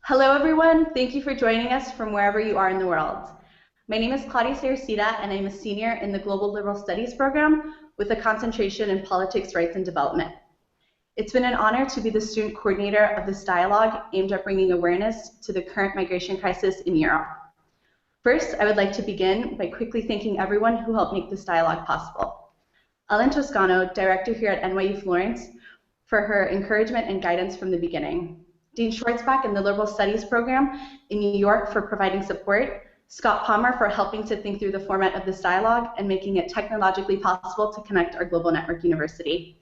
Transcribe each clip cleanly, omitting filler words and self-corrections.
Hello, everyone. Thank you for joining us from wherever you are in the world. My name is Claudia Saracita, and I'm a senior in the Global Liberal Studies program with a concentration in politics, rights, and development. It's been an honor to be the student coordinator of this dialogue aimed at bringing awareness to the current migration crisis in Europe. First, I would like to begin by quickly thanking everyone who helped make this dialogue possible. Ellen Toscano, director here at NYU Florence, for her encouragement and guidance from the beginning. Dean Schwartzbach in the Liberal Studies program in New York for providing support, Scott Palmer for helping to think through the format of this dialogue and making it technologically possible to connect our Global Network University.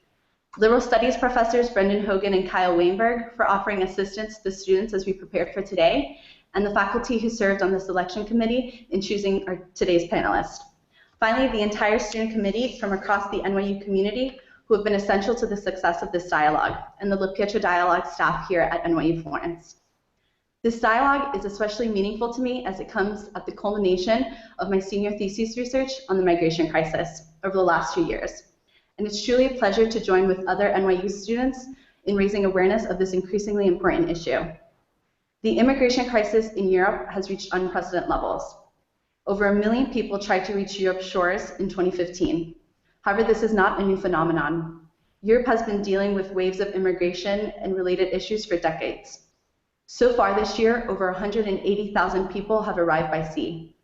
Liberal Studies professors Brendan Hogan and Kyle Weinberg for offering assistance to the students as we prepared for today, and the faculty who served on the selection committee in choosing today's panelist. Finally, the entire student committee from across the NYU community who have been essential to the success of this dialogue, and the LaPietra Dialogue staff here at NYU Florence. This dialogue is especially meaningful to me as it comes at the culmination of my senior thesis research on the migration crisis over the last 2 years. And it's truly a pleasure to join with other NYU students in raising awareness of this increasingly important issue. The immigration crisis in Europe has reached unprecedented levels. Over 1 million people tried to reach Europe's shores in 2015. However, this is not a new phenomenon. Europe has been dealing with waves of immigration and related issues for decades. So far this year, over 180,000 people have arrived by sea.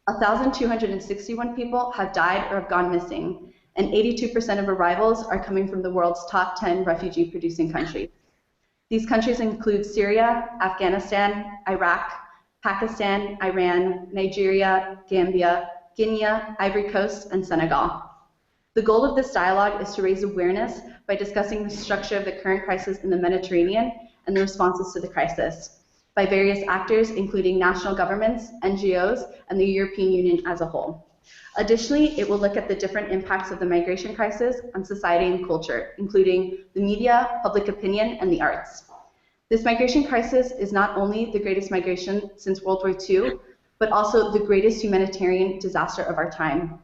1,261 people have died or have gone missing, and 82% of arrivals are coming from the world's top 10 refugee-producing countries. These countries include Syria, Afghanistan, Iraq, Pakistan, Iran, Nigeria, Gambia, Guinea, Ivory Coast, and Senegal. The goal of this dialogue is to raise awareness by discussing the structure of the current crisis in the Mediterranean and the responses to the crisis by various actors, including national governments, NGOs, and the European Union as a whole. Additionally, it will look at the different impacts of the migration crisis on society and culture, including the media, public opinion, and the arts. This migration crisis is not only the greatest migration since World War II, but also the greatest humanitarian disaster of our time.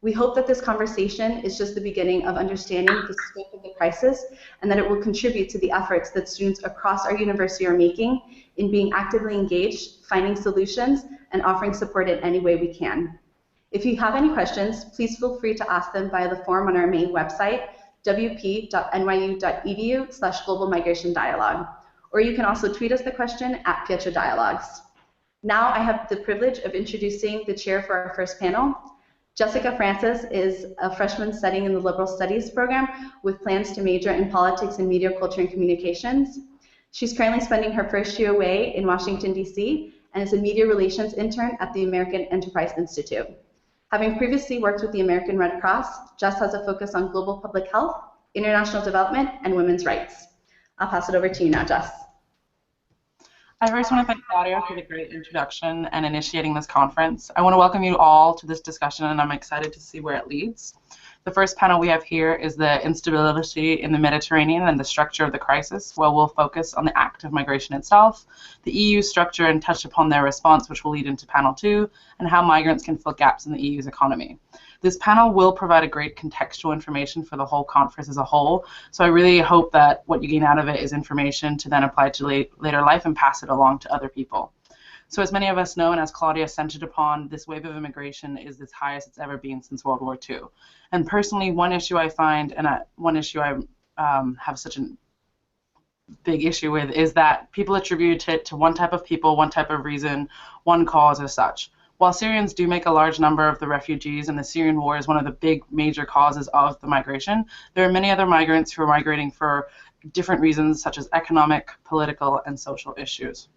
We hope that this conversation is just the beginning of understanding the scope of the crisis and that it will contribute to the efforts that students across our university are making in being actively engaged, finding solutions, and offering support in any way we can. If you have any questions, please feel free to ask them via the form on our main website, wp.nyu.edu/global migration dialogue, or you can also tweet us the question at Pietra Dialogues. Now I have the privilege of introducing the chair for our first panel. Jessica Francis is a freshman studying in the Liberal Studies program with plans to major in politics and media, culture, and communications. She's currently spending her first year away in Washington, D.C., and is a media relations intern at the American Enterprise Institute. Having previously worked with the American Red Cross, Jess has a focus on global public health, international development, and women's rights. I'll pass it over to you now, Jess. I first want to thank Claudia for the great introduction and initiating this conference. I want to welcome you all to this discussion, and I'm excited to see where it leads. The first panel we have here is the instability in the Mediterranean and the structure of the crisis, where we'll focus on the act of migration itself, the EU structure, and touch upon their response, which will lead into panel 2, and how migrants can fill gaps in the EU's economy. This panel will provide a great contextual information for the whole conference as a whole, so I really hope that what you gain out of it is information to then apply to later life and pass it along to other people. So as many of us know, and as Claudia centered upon, this wave of immigration is the highest it's ever been since World War II. And personally, one issue I find, and one issue I have such a big issue with, is that people attribute it to one type of people, one type of reason, one cause as such. While Syrians do make a large number of the refugees, and the Syrian war is one of the big major causes of the migration, there are many other migrants who are migrating for different reasons, such as economic, political, and social issues.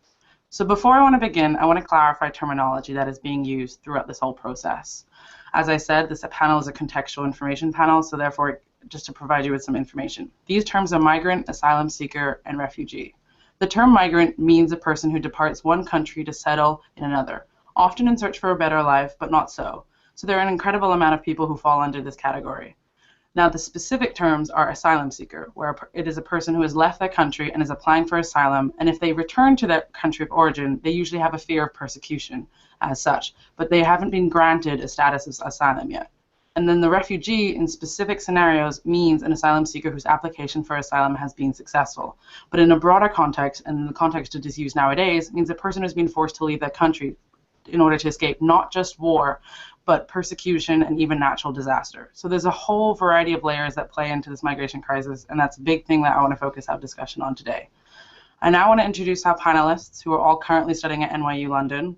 So before I want to begin, I want to clarify terminology that is being used throughout this whole process. As I said, this panel is a contextual information panel, so therefore, just to provide you with some information. These terms are migrant, asylum seeker, and refugee. The term migrant means a person who departs one country to settle in another, often in search for a better life, but not so. So there are an incredible amount of people who fall under this category. Now, the specific terms are asylum seeker, where it is a person who has left their country and is applying for asylum, and if they return to their country of origin, they usually have a fear of persecution as such, but they haven't been granted a status of asylum yet. And then the refugee in specific scenarios means an asylum seeker whose application for asylum has been successful. But in a broader context, and in the context it is used nowadays, means a person who's been forced to leave their country in order to escape not just war, but persecution and even natural disaster. So there's a whole variety of layers that play into this migration crisis, and that's a big thing that I want to focus our discussion on today. I now want to introduce our panelists, who are all currently studying at NYU London.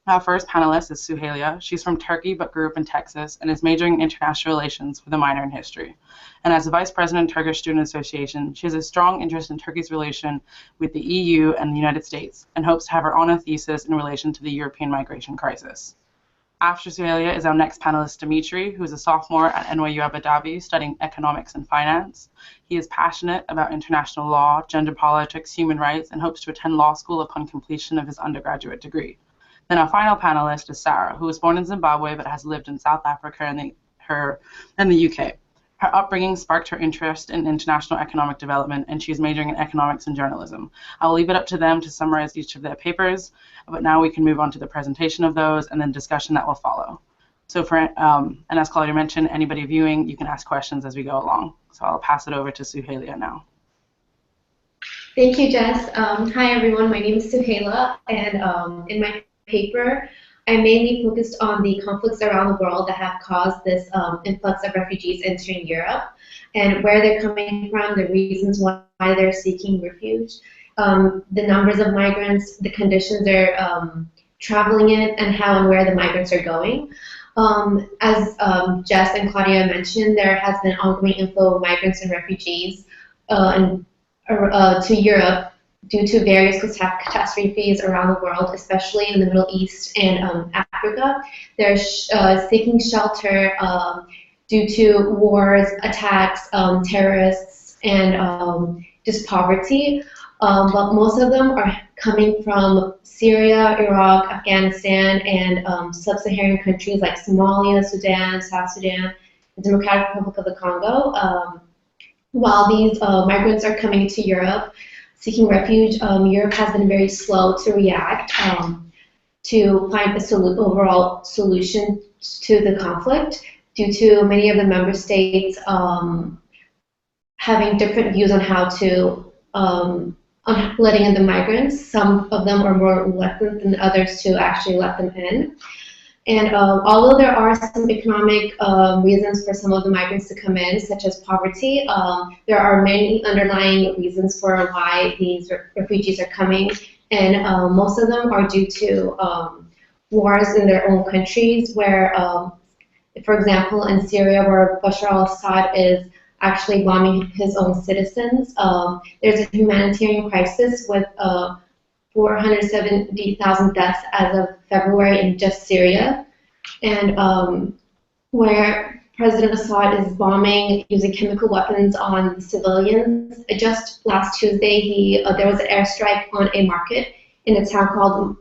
Our first panelist is Suheyla. She's from Turkey but grew up in Texas and is majoring in international relations with a minor in history. And as a vice president of Turkish Student Association, she has a strong interest in Turkey's relation with the EU and the United States and hopes to have her honor thesis in relation to the European migration crisis. After Suheyla is our next panelist, Dmitry, who is a sophomore at NYU Abu Dhabi studying economics and finance. He is passionate about international law, gender politics, human rights, and hopes to attend law school upon completion of his undergraduate degree. Then our final panelist is Sarah, who was born in Zimbabwe but has lived in South Africa and the UK. Her upbringing sparked her interest in international economic development, and she is majoring in economics and journalism. I will leave it up to them to summarize each of their papers, but now we can move on to the presentation of those and then discussion that will follow. So and as Claudia mentioned, anybody viewing, you can ask questions as we go along. So I'll pass it over to Suheyla now. Thank you, Jess. Hi, everyone. My name is Suheyla, and in my paper, I mainly focused on the conflicts around the world that have caused this influx of refugees entering Europe and where they're coming from, the reasons why they're seeking refuge, the numbers of migrants, the conditions they're traveling in, and how and where the migrants are going. As Jess and Claudia mentioned, there has been ongoing inflow of migrants and refugees to Europe due to various catastrophes around the world, especially in the Middle East and Africa. They're seeking shelter due to wars, attacks, terrorists, and just poverty. But most of them are coming from Syria, Iraq, Afghanistan, and sub-Saharan countries like Somalia, Sudan, South Sudan, the Democratic Republic of the Congo. While these migrants are coming to Europe, seeking refuge, Europe has been very slow to react to find a overall solution to the conflict due to many of the member states having different views on how to on letting in the migrants. Some of them are more reluctant than others to actually let them in. And although there are some economic reasons for some of the migrants to come in, such as poverty, there are many underlying reasons for why these refugees are coming, and most of them are due to wars in their own countries, where, for example, in Syria, where Bashar al-Assad is actually bombing his own citizens, there's a humanitarian crisis with 470,000 deaths as of February in just Syria, and where President Assad is bombing using chemical weapons on civilians. Just last Tuesday, there was an airstrike on a market in a town called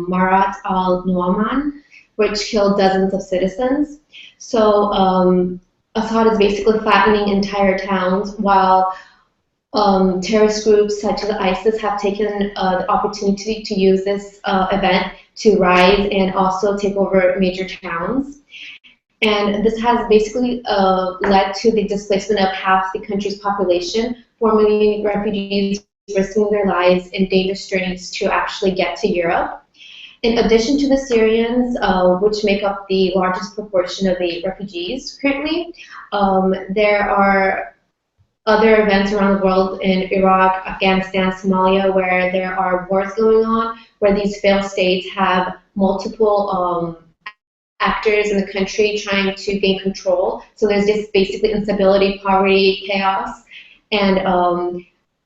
Marat al-Nu'man, which killed dozens of citizens. So Assad is basically flattening entire towns, while terrorist groups such as ISIS have taken the opportunity to use this event to rise and also take over major towns. And this has basically led to the displacement of half the country's population, 4 million refugees risking their lives in dangerous journeys to actually get to Europe. In addition to the Syrians, which make up the largest proportion of the refugees currently, there are other events around the world in Iraq, Afghanistan, Somalia, where there are wars going on, where these failed states have multiple actors in the country trying to gain control. So there's just basically instability, poverty, chaos, and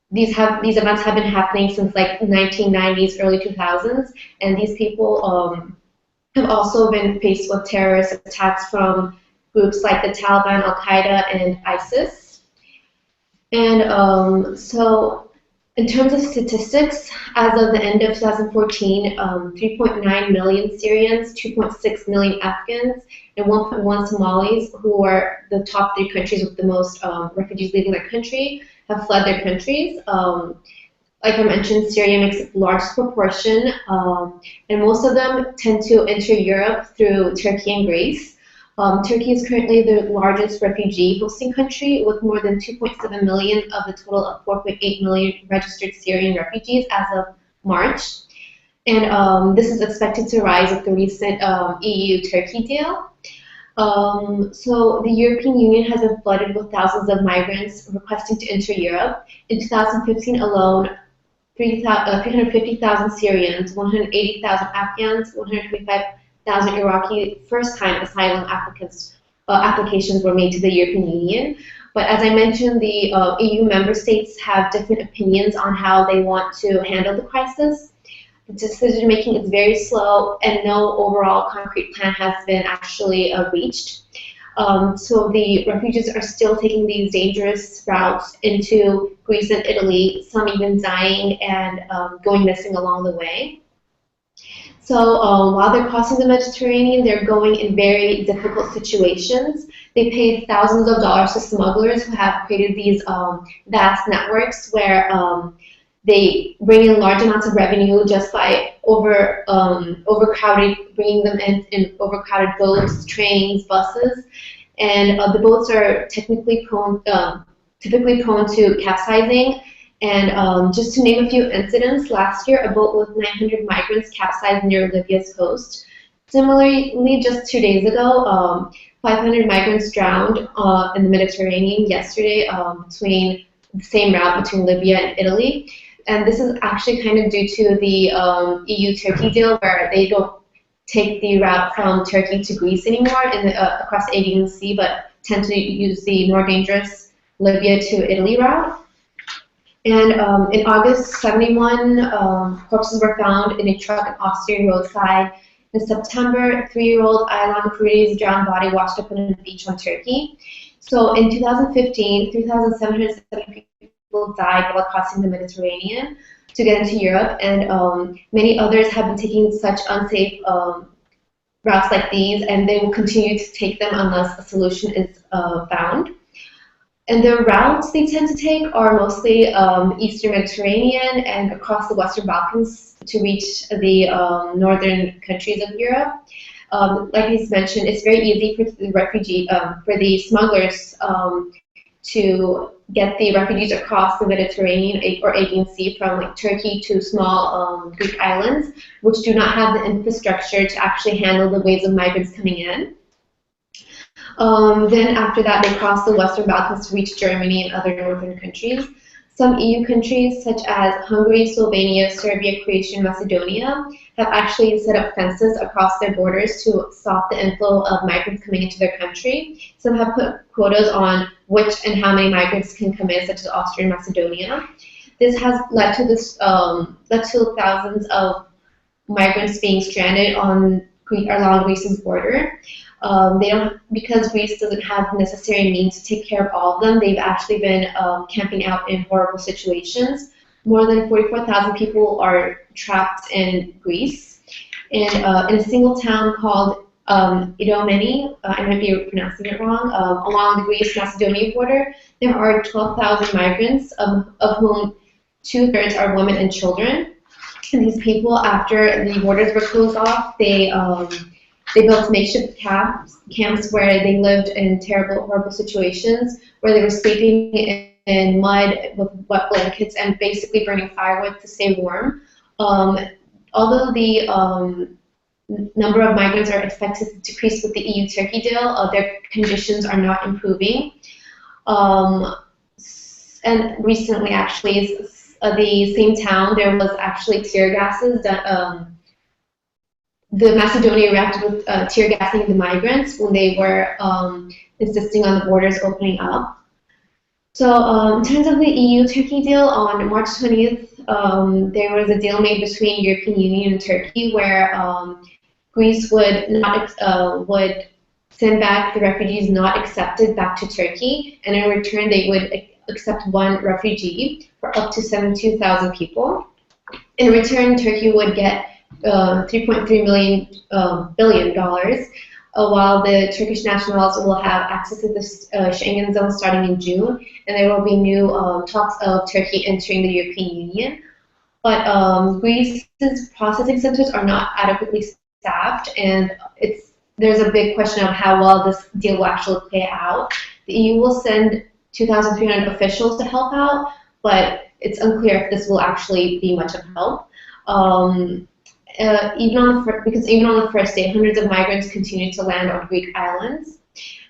these events have been happening since like 1990s, early 2000s, and these people have also been faced with terrorist attacks from groups like the Taliban, Al-Qaeda, and ISIS. And so in terms of statistics, as of the end of 2014, 3.9 million Syrians, 2.6 million Afghans, and 1.1 Somalis, who are the top 3 countries with the most refugees leaving their country, have fled their countries. Like I mentioned, Syria makes the largest proportion, and most of them tend to enter Europe through Turkey and Greece. Turkey is currently the largest refugee hosting country with more than 2.7 million of the total of 4.8 million registered Syrian refugees as of March. And this is expected to rise with the recent EU-Turkey deal. So the European Union has been flooded with thousands of migrants requesting to enter Europe. In 2015 alone, 350,000 Syrians, 180,000 Afghans, 125,000 Iraqi first-time asylum applications were made to the European Union. But as I mentioned, the EU member states have different opinions on how they want to handle the crisis. The decision-making is very slow, and no overall concrete plan has been actually reached. So the refugees are still taking these dangerous routes into Greece and Italy, some even dying and going missing along the way. So while they're crossing the Mediterranean, they're going in very difficult situations. They pay thousands of dollars to smugglers who have created these vast networks where they bring in large amounts of revenue just by bringing them in overcrowded boats, trains, buses, and the boats are typically prone to capsizing. And just to name a few incidents, last year a boat with 900 migrants capsized near Libya's coast. Similarly, just 2 days ago, 500 migrants drowned in the Mediterranean yesterday between the same route between Libya and Italy. And this is actually kind of due to the EU-Turkey deal, where they don't take the route from Turkey to Greece anymore across the Aegean Sea, but tend to use the more dangerous Libya to Italy route. And in August, 71 corpses were found in a truck in Austrian roadside. In September, 3-year-old Aylan Kurdi's drowned body washed up on a beach on Turkey. So in 2015, 3,770 people died while crossing the Mediterranean to get into Europe, and many others have been taking such unsafe routes like these, and they will continue to take them unless a solution is found. And the routes they tend to take are mostly Eastern Mediterranean and across the Western Balkans to reach the northern countries of Europe. Like he's mentioned, it's very easy for the smugglers to get the refugees across the Mediterranean or Aegean Sea from like Turkey to small Greek islands, which do not have the infrastructure to actually handle the waves of migrants coming in. Then after that, they cross the Western Balkans to reach Germany and other northern countries. Some EU countries, such as Hungary, Slovenia, Serbia, Croatia, and Macedonia, have actually set up fences across their borders to stop the inflow of migrants coming into their country. Some have put quotas on which and how many migrants can come in, such as Austria and Macedonia. This has led to thousands of migrants being stranded along Greece's border. Because Greece doesn't have the necessary means to take care of all of them, they've actually been camping out in horrible situations. More than 44,000 people are trapped in Greece. And in a single town called Idomeni, I might be pronouncing it wrong, along the Greece-Macedonia border, there are 12,000 migrants, of whom 2/3 are women and children. And these people, after the borders were closed off, they built makeshift camps where they lived in terrible, horrible situations, where they were sleeping in mud with wet blankets and basically burning firewood to stay warm. Although the number of migrants are expected to decrease with the EU-Turkey deal, their conditions are not improving. And recently, actually, the same town, there was actually tear gases that the Macedonia reacted with tear gassing the migrants when they were insisting on the borders opening up. So in terms of the EU-Turkey deal, on March 20th, there was a deal made between European Union and Turkey where Greece would send back the refugees not accepted back to Turkey, and in return they would accept one refugee for up to 72,000 people. In return, Turkey would get $3.3 billion, while the Turkish nationals will have access to the Schengen zone starting in June, and there will be new talks of Turkey entering the European Union. But Greece's processing centers are not adequately staffed, and it's there's a big question of how well this deal will actually play out. The EU will send 2,300 officials to help out, but it's unclear if this will actually be much of help. Because even on the first day, hundreds of migrants continue to land on Greek islands,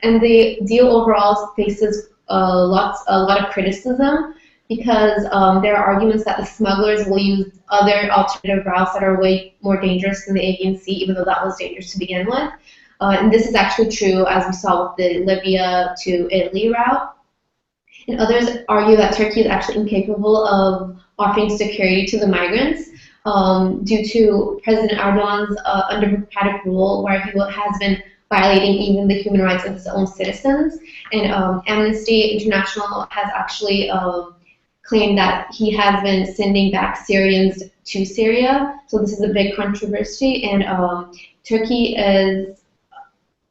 and the deal overall faces a lot of criticism because there are arguments that the smugglers will use other alternative routes that are way more dangerous than the Aegean Sea, even though that was dangerous to begin with. And this is actually true, as we saw with the Libya to Italy route. And others argue that Turkey is actually incapable of offering security to the migrants due to President Erdogan's undemocratic rule, where he has been violating even the human rights of his own citizens. And Amnesty International has actually claimed that he has been sending back Syrians to Syria. So this is a big controversy, and Turkey is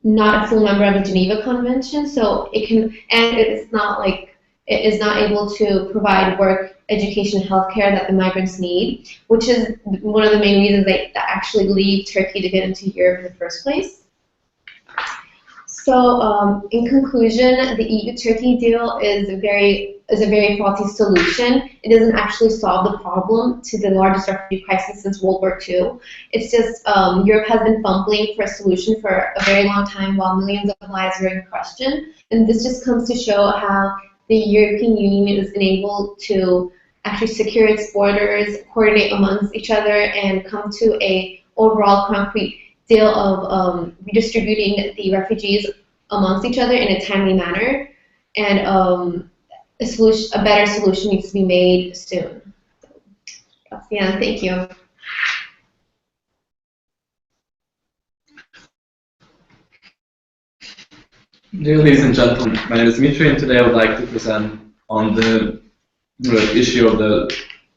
not a full member of the Geneva Convention, so it is not able to provide work, education, and healthcare that the migrants need, which is one of the main reasons they actually leave Turkey to get into Europe in the first place. So, in conclusion, the EU-Turkey deal is a very faulty solution. It doesn't actually solve the problem to the largest refugee crisis since World War II. It's just Europe has been fumbling for a solution for a very long time while millions of lives are in question. And this just comes to show how the European Union is unable to actually secure its borders, coordinate amongst each other, and come to a overall concrete deal of redistributing the refugees amongst each other in a timely manner. And a better solution needs to be made soon. That's the end. Thank you. Dear ladies and gentlemen, my name is Dmitry, and today I would like to present on the issue of the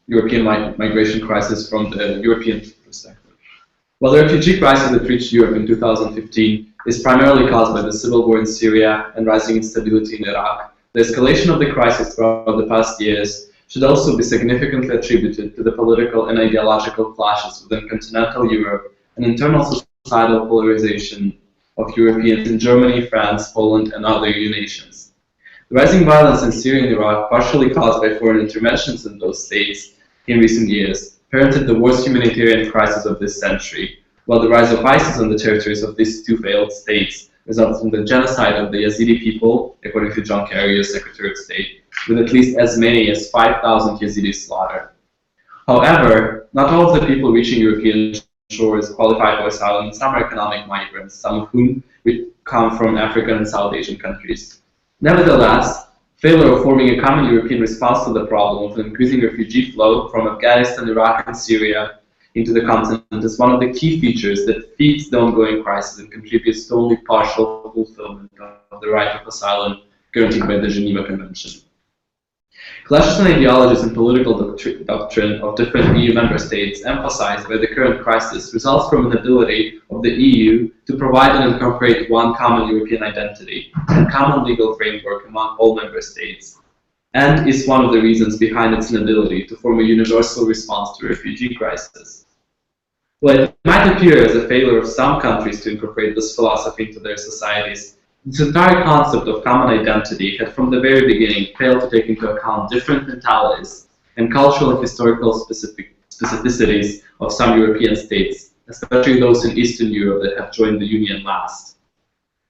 European migration crisis from the European perspective. While the refugee crisis that reached Europe in 2015 is primarily caused by the civil war in Syria and rising instability in Iraq, the escalation of the crisis throughout the past years should also be significantly attributed to the political and ideological clashes within continental Europe and internal societal polarization of Europeans in Germany, France, Poland, and other EU nations. The rising violence in Syria and Iraq, partially caused by foreign interventions in those states in recent years, parented the worst humanitarian crisis of this century, while the rise of ISIS on the territories of these two failed states resulted in the genocide of the Yazidi people, according to John Kerry, as Secretary of State, with at least as many as 5,000 Yazidis slaughtered. However, not all of the people reaching European shores qualify for asylum, and some are economic migrants, some of whom come from African and South Asian countries. Nevertheless, failure of forming a common European response to the problem of increasing refugee flow from Afghanistan, Iraq, and Syria into the continent is one of the key features that feeds the ongoing crisis and contributes to only partial fulfillment of the right of asylum guaranteed by the Geneva Convention. Clashes in ideologies and political doctrine of different EU member states emphasized by the current crisis results from an ability of the EU to provide and incorporate one common European identity and common legal framework among all member states, and is one of the reasons behind its inability to form a universal response to the refugee crisis. While it might appear as a failure of some countries to incorporate this philosophy into their societies, this entire concept of common identity had from the very beginning failed to take into account different mentalities and cultural and historical specificities of some European states, especially those in Eastern Europe that have joined the Union last.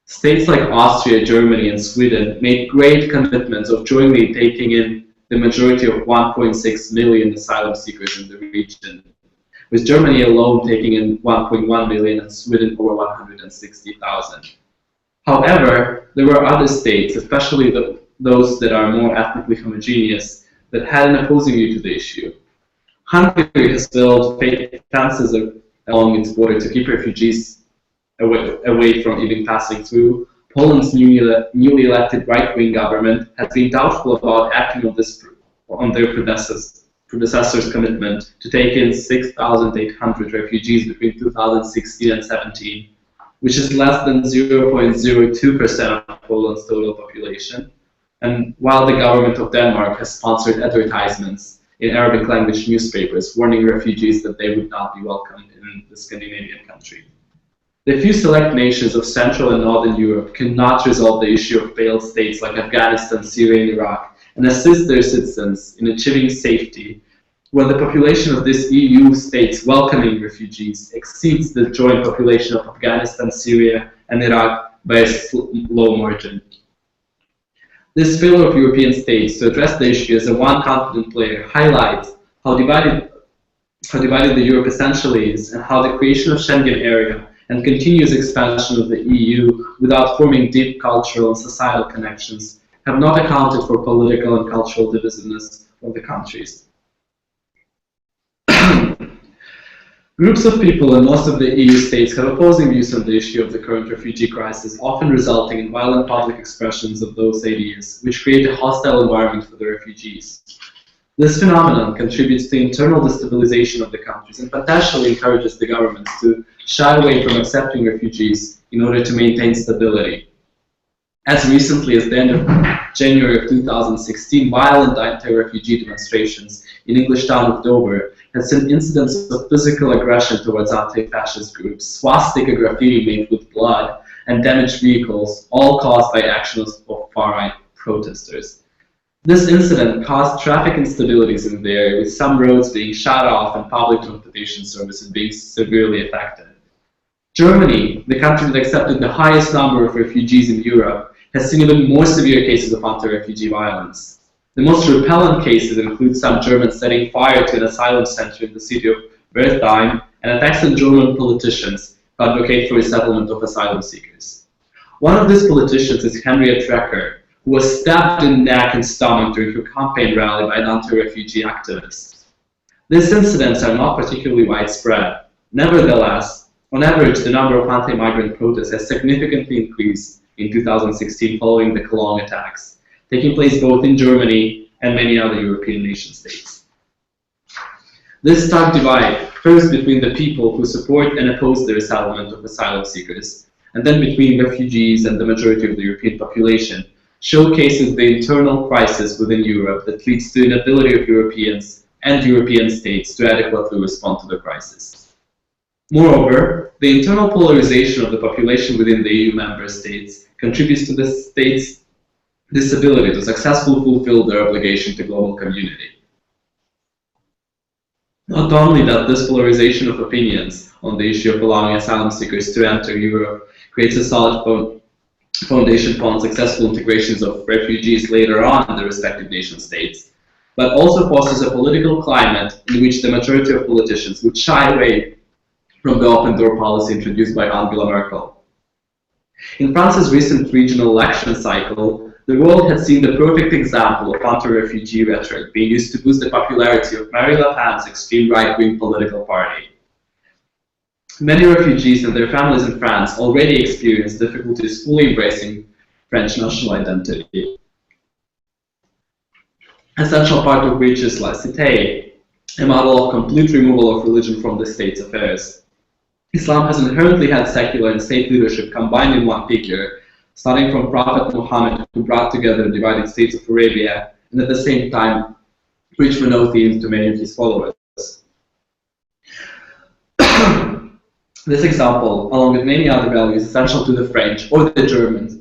States like Austria, Germany, and Sweden made great commitments of jointly taking in the majority of 1.6 million asylum seekers in the region, with Germany alone taking in 1.1 million and Sweden over 160,000. However, there were other states, especially those that are more ethnically homogeneous, that had an opposing view to the issue. Hungary has built fences along its border to keep refugees away from even passing through. Poland's newly elected right-wing government has been doubtful about acting on their predecessor's commitment to take in 6,800 refugees between 2016 and 17, which is less than 0.02% of Poland's total population. And while the government of Denmark has sponsored advertisements in Arabic language newspapers warning refugees that they would not be welcomed in the Scandinavian country. The few select nations of Central and Northern Europe cannot resolve the issue of failed states like Afghanistan, Syria, and Iraq, and assist their citizens in achieving safety when the population of these EU states welcoming refugees exceeds the joint population of Afghanistan, Syria, and Iraq by a low margin. This failure of European states to address the issue as a one-continent player highlights how divided the Europe essentially is, and how the creation of Schengen area and continuous expansion of the EU without forming deep cultural and societal connections have not accounted for political and cultural divisiveness of the countries. Groups of people in most of the EU states have opposing views on the issue of the current refugee crisis, often resulting in violent public expressions of those ideas, which create a hostile environment for the refugees. This phenomenon contributes to internal destabilization of the countries and potentially encourages the governments to shy away from accepting refugees in order to maintain stability. As recently as the end of January of 2016, violent anti-refugee demonstrations in English town of Dover had seen incidents of physical aggression towards anti-fascist groups, swastika graffiti made with blood, and damaged vehicles, all caused by actions of far-right protesters. This incident caused traffic instabilities in the area, with some roads being shut off and public transportation services being severely affected. Germany, the country that accepted the highest number of refugees in Europe, has seen even more severe cases of anti-refugee violence. The most repellent cases include some Germans setting fire to an asylum center in the city of Wertheim and attacks on German politicians who advocate for resettlement of asylum seekers. One of these politicians is Henriette Recker, who was stabbed in the neck and stomach during her campaign rally by an anti-refugee activist. These incidents are not particularly widespread. Nevertheless, on average, the number of anti-migrant protests has significantly increased in 2016 following the Cologne attacks, taking place both in Germany and many other European nation states. This stark divide, first between the people who support and oppose the resettlement of asylum seekers, and then between refugees and the majority of the European population, showcases the internal crisis within Europe that leads to the inability of Europeans and European states to adequately respond to the crisis. Moreover, the internal polarization of the population within the EU member states contributes to the states' disability to successfully fulfill their obligation to global community. Not only that this polarization of opinions on the issue of allowing asylum seekers to enter Europe creates a solid foundation for unsuccessful integrations of refugees later on in the respective nation states, but also fosters a political climate in which the majority of politicians would shy away from the open door policy introduced by Angela Merkel. In France's recent regional election cycle, the world had seen the perfect example of anti-refugee rhetoric being used to boost the popularity of Marine Le Pen's extreme right-wing political party. Many refugees and their families in France already experience difficulties fully embracing French national identity. A central part of which is laïcité, a model of complete removal of religion from the state's affairs. Islam has inherently had secular and state leadership combined in one figure, starting from Prophet Muhammad, who brought together the divided states of Arabia, and at the same time preached monotheism to many of his followers. This example, along with many other values essential to the French or the Germans,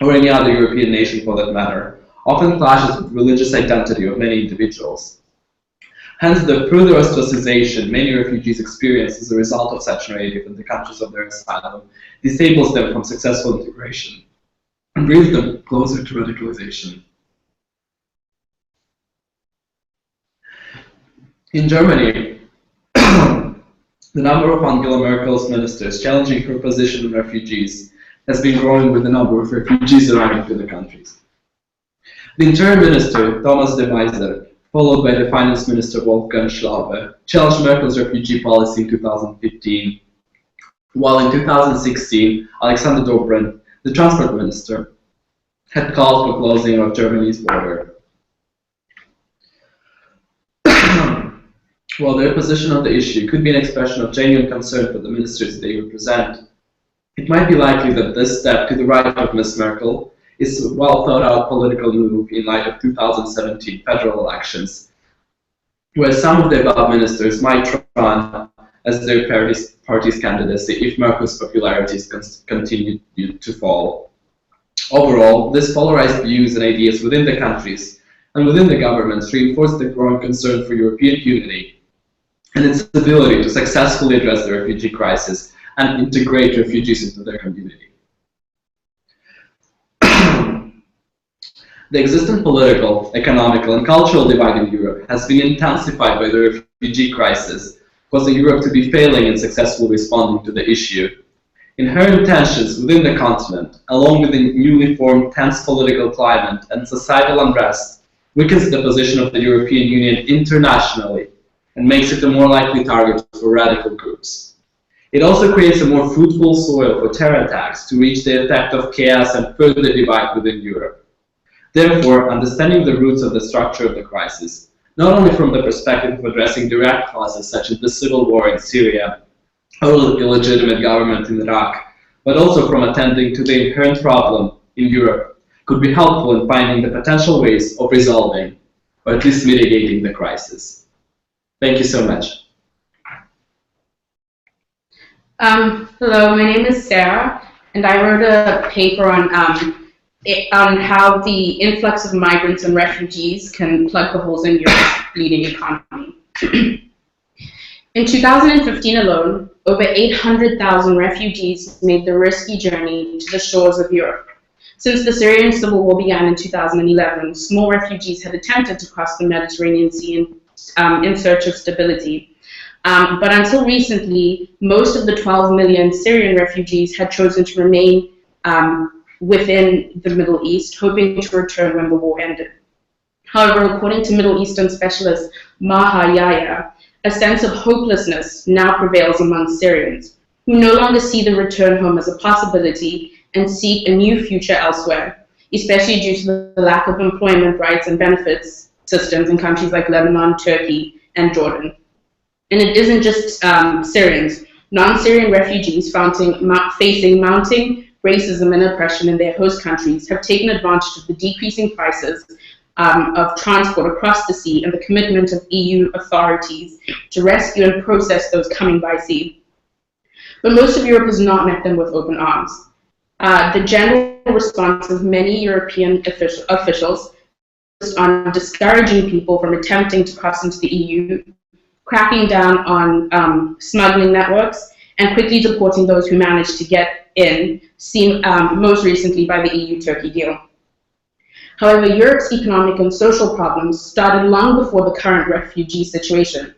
or any other European nation for that matter, often clashes with religious identity of many individuals. Hence, the further ostracization many refugees experience as a result of such narrative in the countries of their asylum disables them from successful integration and brings them closer to radicalization. In Germany, the number of Angela Merkel's ministers challenging her position on refugees has been growing with the number of refugees arriving to the countries. The Interior Minister, Thomas de Maizière, followed by the Finance Minister Wolfgang Schäuble, challenged Merkel's refugee policy in 2015, while in 2016, Alexander Dobrindt, the Transport Minister, had called for closing of Germany's border. While their position on the issue could be an expression of genuine concern for the ministers they represent, it might be likely that this step to the right of Ms. Merkel is a well-thought-out political move in light of 2017 federal elections, where some of the above ministers might run as their party's candidacy if Merkel's popularity continued to fall. Overall, this polarized views and ideas within the countries and within the governments reinforce the growing concern for European unity and its ability to successfully address the refugee crisis and integrate refugees into their community. The existing political, economical, and cultural divide in Europe has been intensified by the refugee crisis, causing Europe to be failing in successfully responding to the issue. Inherent tensions within the continent, along with the newly formed tense political climate and societal unrest, weakens the position of the European Union internationally and makes it a more likely target for radical groups. It also creates a more fruitful soil for terror attacks to reach the effect of chaos and further divide within Europe. Therefore, understanding the roots of the structure of the crisis, not only from the perspective of addressing direct causes such as the civil war in Syria or illegitimate government in Iraq, but also from attending to the inherent problem in Europe, could be helpful in finding the potential ways of resolving, or at least mitigating, the crisis. Thank you so much. Hello, my name is Sarah, and I wrote a paper on how the influx of migrants and refugees can plug the holes in Europe's bleeding economy. In 2015 alone, over 800,000 refugees made the risky journey to the shores of Europe. Since the Syrian civil war began in 2011, small refugees had attempted to cross the Mediterranean Sea in search of stability. But until recently, most of the 12 million Syrian refugees had chosen to remain within the Middle East, hoping to return when the war ended. However, according to Middle Eastern specialist Masiyiwa, a sense of hopelessness now prevails among Syrians, who no longer see the return home as a possibility and seek a new future elsewhere, especially due to the lack of employment rights and benefits systems in countries like Lebanon, Turkey, and Jordan. And it isn't just Syrians. Non-Syrian refugees facing mounting racism and oppression in their host countries have taken advantage of the decreasing prices of transport across the sea and the commitment of EU authorities to rescue and process those coming by sea. But most of Europe has not met them with open arms. The general response of many European officials is on discouraging people from attempting to cross into the EU, cracking down on smuggling networks, and quickly deporting those who managed to get in, seen most recently by the EU-Turkey deal. However, Europe's economic and social problems started long before the current refugee situation.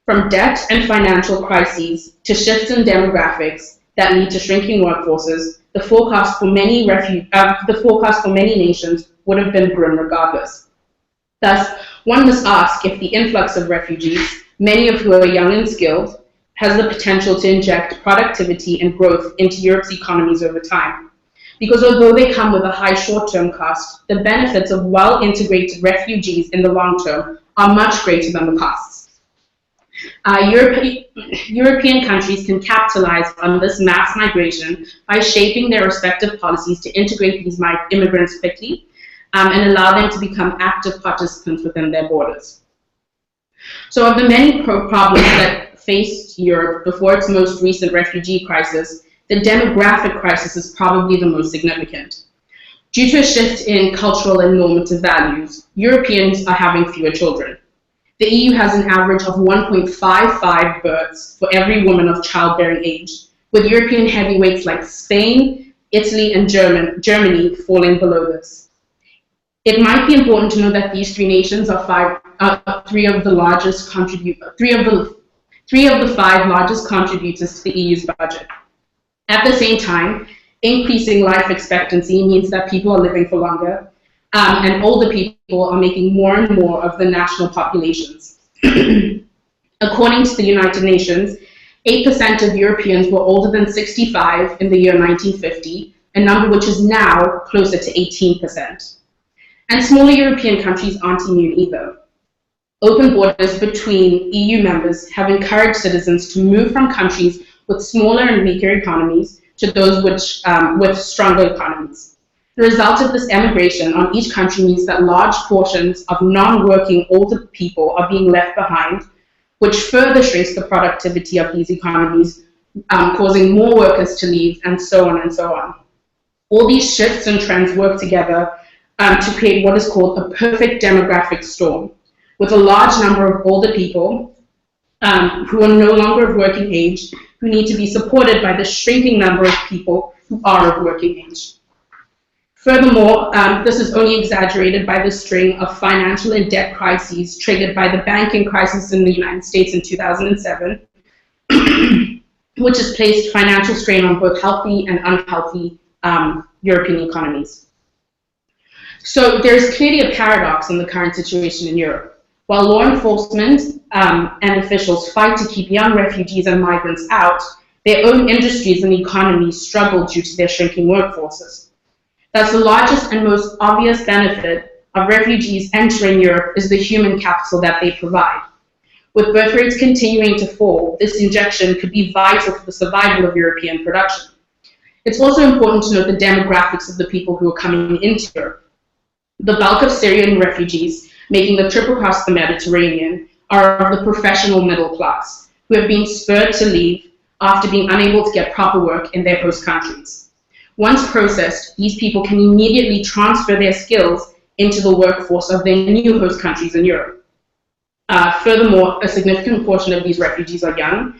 From debt and financial crises to shifts in demographics that lead to shrinking workforces, the forecast for many nations would have been grim regardless. Thus, one must ask if the influx of refugees, many of whom are young and skilled, has the potential to inject productivity and growth into Europe's economies over time. Because although they come with a high short-term cost, the benefits of well-integrated refugees in the long term are much greater than the costs. European countries can capitalize on this mass migration by shaping their respective policies to integrate these immigrants quickly and allow them to become active participants within their borders. So of the many problems that faced Europe before its most recent refugee crisis, the demographic crisis is probably the most significant. Due to a shift in cultural and normative values, Europeans are having fewer children. The EU has an average of 1.55 births for every woman of childbearing age, with European heavyweights like Spain, Italy, and Germany falling below this. It might be important to know that these three nations are three of the five largest contributors to the EU's budget. At the same time, increasing life expectancy means that people are living for longer, and older people are making more and more of the national populations. According to the United Nations, 8% of Europeans were older than 65 in the year 1950, a number which is now closer to 18%. And smaller European countries aren't immune either. Open borders between EU members have encouraged citizens to move from countries with smaller and weaker economies to those with stronger economies. The result of this emigration on each country means that large portions of non-working older people are being left behind, which further shrinks the productivity of these economies, causing more workers to leave, and so on and so on. All these shifts and trends work together to create what is called a perfect demographic storm, with a large number of older people who are no longer of working age, who need to be supported by the shrinking number of people who are of working age. Furthermore, this is only exaggerated by the string of financial and debt crises triggered by the banking crisis in the United States in 2007, which has placed financial strain on both healthy and unhealthy European economies. So there's clearly a paradox in the current situation in Europe. While law enforcement and officials fight to keep young refugees and migrants out, their own industries and economies struggle due to their shrinking workforces. Thus, the largest and most obvious benefit of refugees entering Europe is the human capital that they provide. With birth rates continuing to fall, this injection could be vital for the survival of European production. It's also important to note the demographics of the people who are coming into Europe. The bulk of Syrian refugees making the trip across the Mediterranean are of the professional middle class, who have been spurred to leave after being unable to get proper work in their host countries. Once processed, these people can immediately transfer their skills into the workforce of their new host countries in Europe. Furthermore, a significant portion of these refugees are young.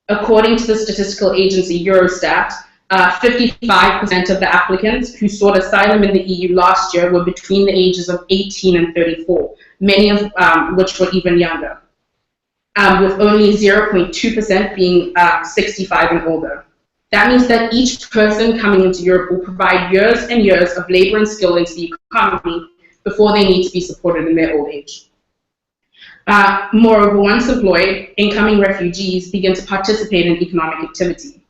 According to the statistical agency Eurostat, 55% of the applicants who sought asylum in the EU last year were between the ages of 18 and 34, many of which were even younger, with only 0.2% being 65 and older. That means that each person coming into Europe will provide years and years of labor and skill into the economy before they need to be supported in their old age. Moreover, once employed, incoming refugees begin to participate in economic activity.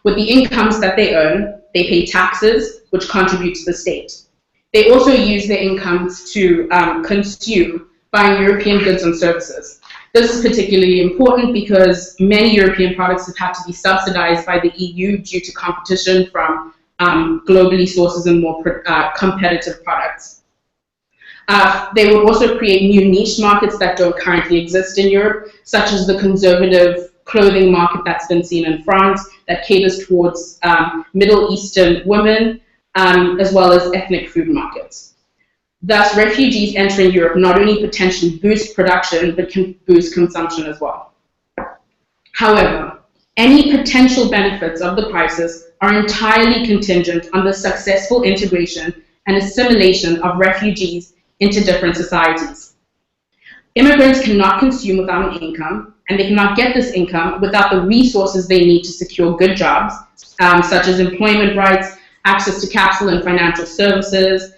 With the incomes that they earn, they pay taxes, which contribute to the state. They also use their incomes to consume, buying European goods and services. This is particularly important because many European products have had to be subsidized by the EU due to competition from globally sources and more competitive products. They will also create new niche markets that don't currently exist in Europe, such as the conservative clothing market that's been seen in France that caters towards Middle Eastern women, as well as ethnic food markets. Thus, refugees entering Europe not only potentially boost production, but can boost consumption as well. However, any potential benefits of the crisis are entirely contingent on the successful integration and assimilation of refugees into different societies. Immigrants cannot consume without an income, and they cannot get this income without the resources they need to secure good jobs, such as employment rights, access to capital and financial services,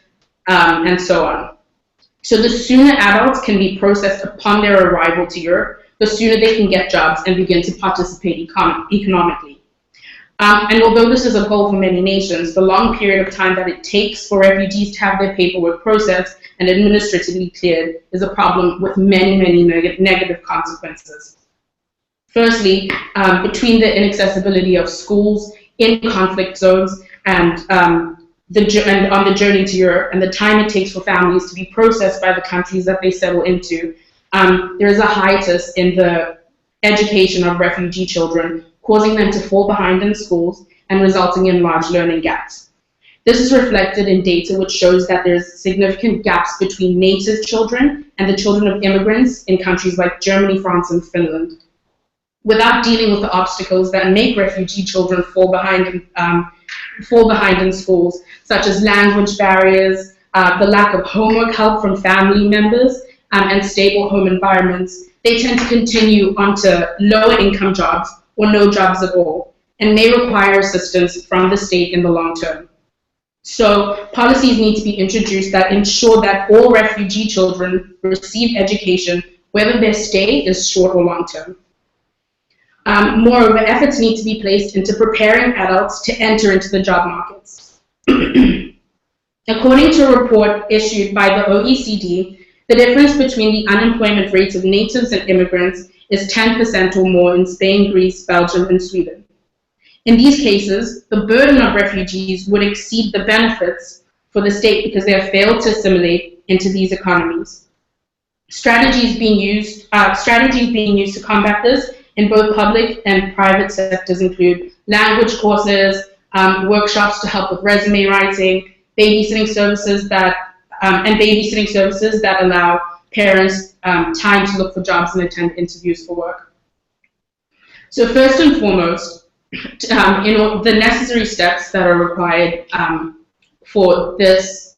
and so on. So the sooner adults can be processed upon their arrival to Europe, the sooner they can get jobs and begin to participate economically. And although this is a goal for many nations, the long period of time that it takes for refugees to have their paperwork processed and administratively cleared is a problem with many, many negative consequences. Firstly, between the inaccessibility of schools in conflict zones and on the journey to Europe and the time it takes for families to be processed by the countries that they settle into, there is a hiatus in the education of refugee children, causing them to fall behind in schools and resulting in large learning gaps. This is reflected in data which shows that there's significant gaps between native children and the children of immigrants in countries like Germany, France, and Finland. Without dealing with the obstacles that make refugee children fall behind in schools, such as language barriers, the lack of homework help from family members, and stable home environments, they tend to continue onto lower income jobs or no jobs at all, and may require assistance from the state in the long term. So policies need to be introduced that ensure that all refugee children receive education, whether their stay is short or long term. Moreover, efforts need to be placed into preparing adults to enter into the job markets. According to a report issued by the OECD, the difference between the unemployment rates of natives and immigrants is 10% or more in Spain, Greece, Belgium, and Sweden. In these cases, the burden of refugees would exceed the benefits for the state because they have failed to assimilate into these economies. Strategies being used to combat this in both public and private sectors include language courses, workshops to help with resume writing, babysitting services that allow parents time to look for jobs and attend interviews for work. So first and foremost, the necessary steps that are required for this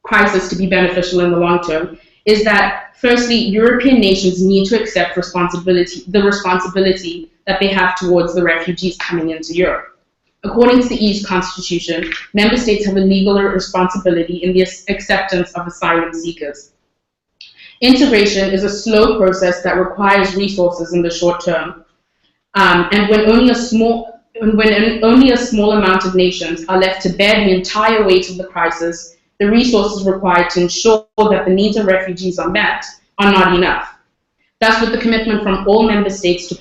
crisis to be beneficial in the long term is that, firstly, European nations need to accept the responsibility that they have towards the refugees coming into Europe. According to the EU's constitution, member states have a legal responsibility in the acceptance of asylum seekers. Integration is a slow process that requires resources in the short term, and when only a small amount of nations are left to bear the entire weight of the crisis, the resources required to ensure that the needs of refugees are met are not enough. Thus, with the commitment from all member states to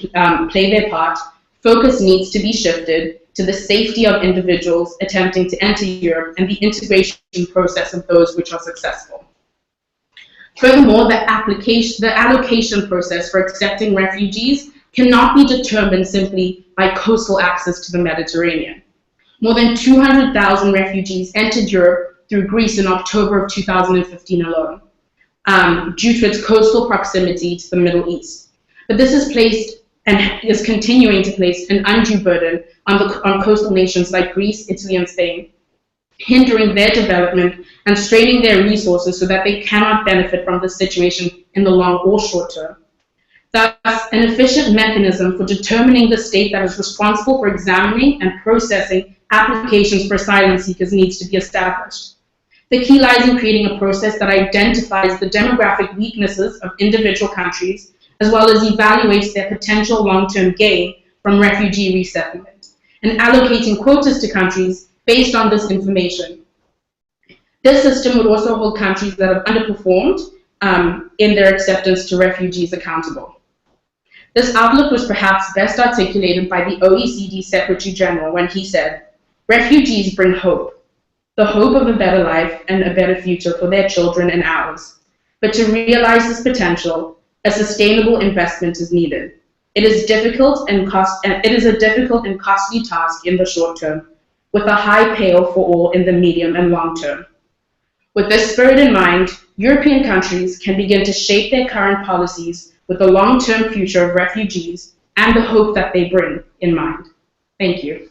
play their part, focus needs to be shifted to the safety of individuals attempting to enter Europe and the integration process of those which are successful. Furthermore, the allocation process for accepting refugees cannot be determined simply by coastal access to the Mediterranean. More than 200,000 refugees entered Europe through Greece in October of 2015 alone, due to its coastal proximity to the Middle East. But this has placed and is continuing to place an undue burden on coastal nations like Greece, Italy, and Spain, hindering their development and straining their resources so that they cannot benefit from this situation in the long or short term. Thus, an efficient mechanism for determining the state that is responsible for examining and processing applications for asylum seekers needs to be established. The key lies in creating a process that identifies the demographic weaknesses of individual countries, as well as evaluates their potential long-term gain from refugee resettlement, and allocating quotas to countries based on this information. This system would also hold countries that have underperformed in their acceptance to refugees accountable. This outlook was perhaps best articulated by the OECD Secretary General when he said, "Refugees bring hope, the hope of a better life and a better future for their children and ours. But to realize this potential, a sustainable investment is needed. It is a difficult and costly task in the short term, with a high payoff for all in the medium and long term." With this spirit in mind, European countries can begin to shape their current policies with the long-term future of refugees and the hope that they bring in mind. Thank you.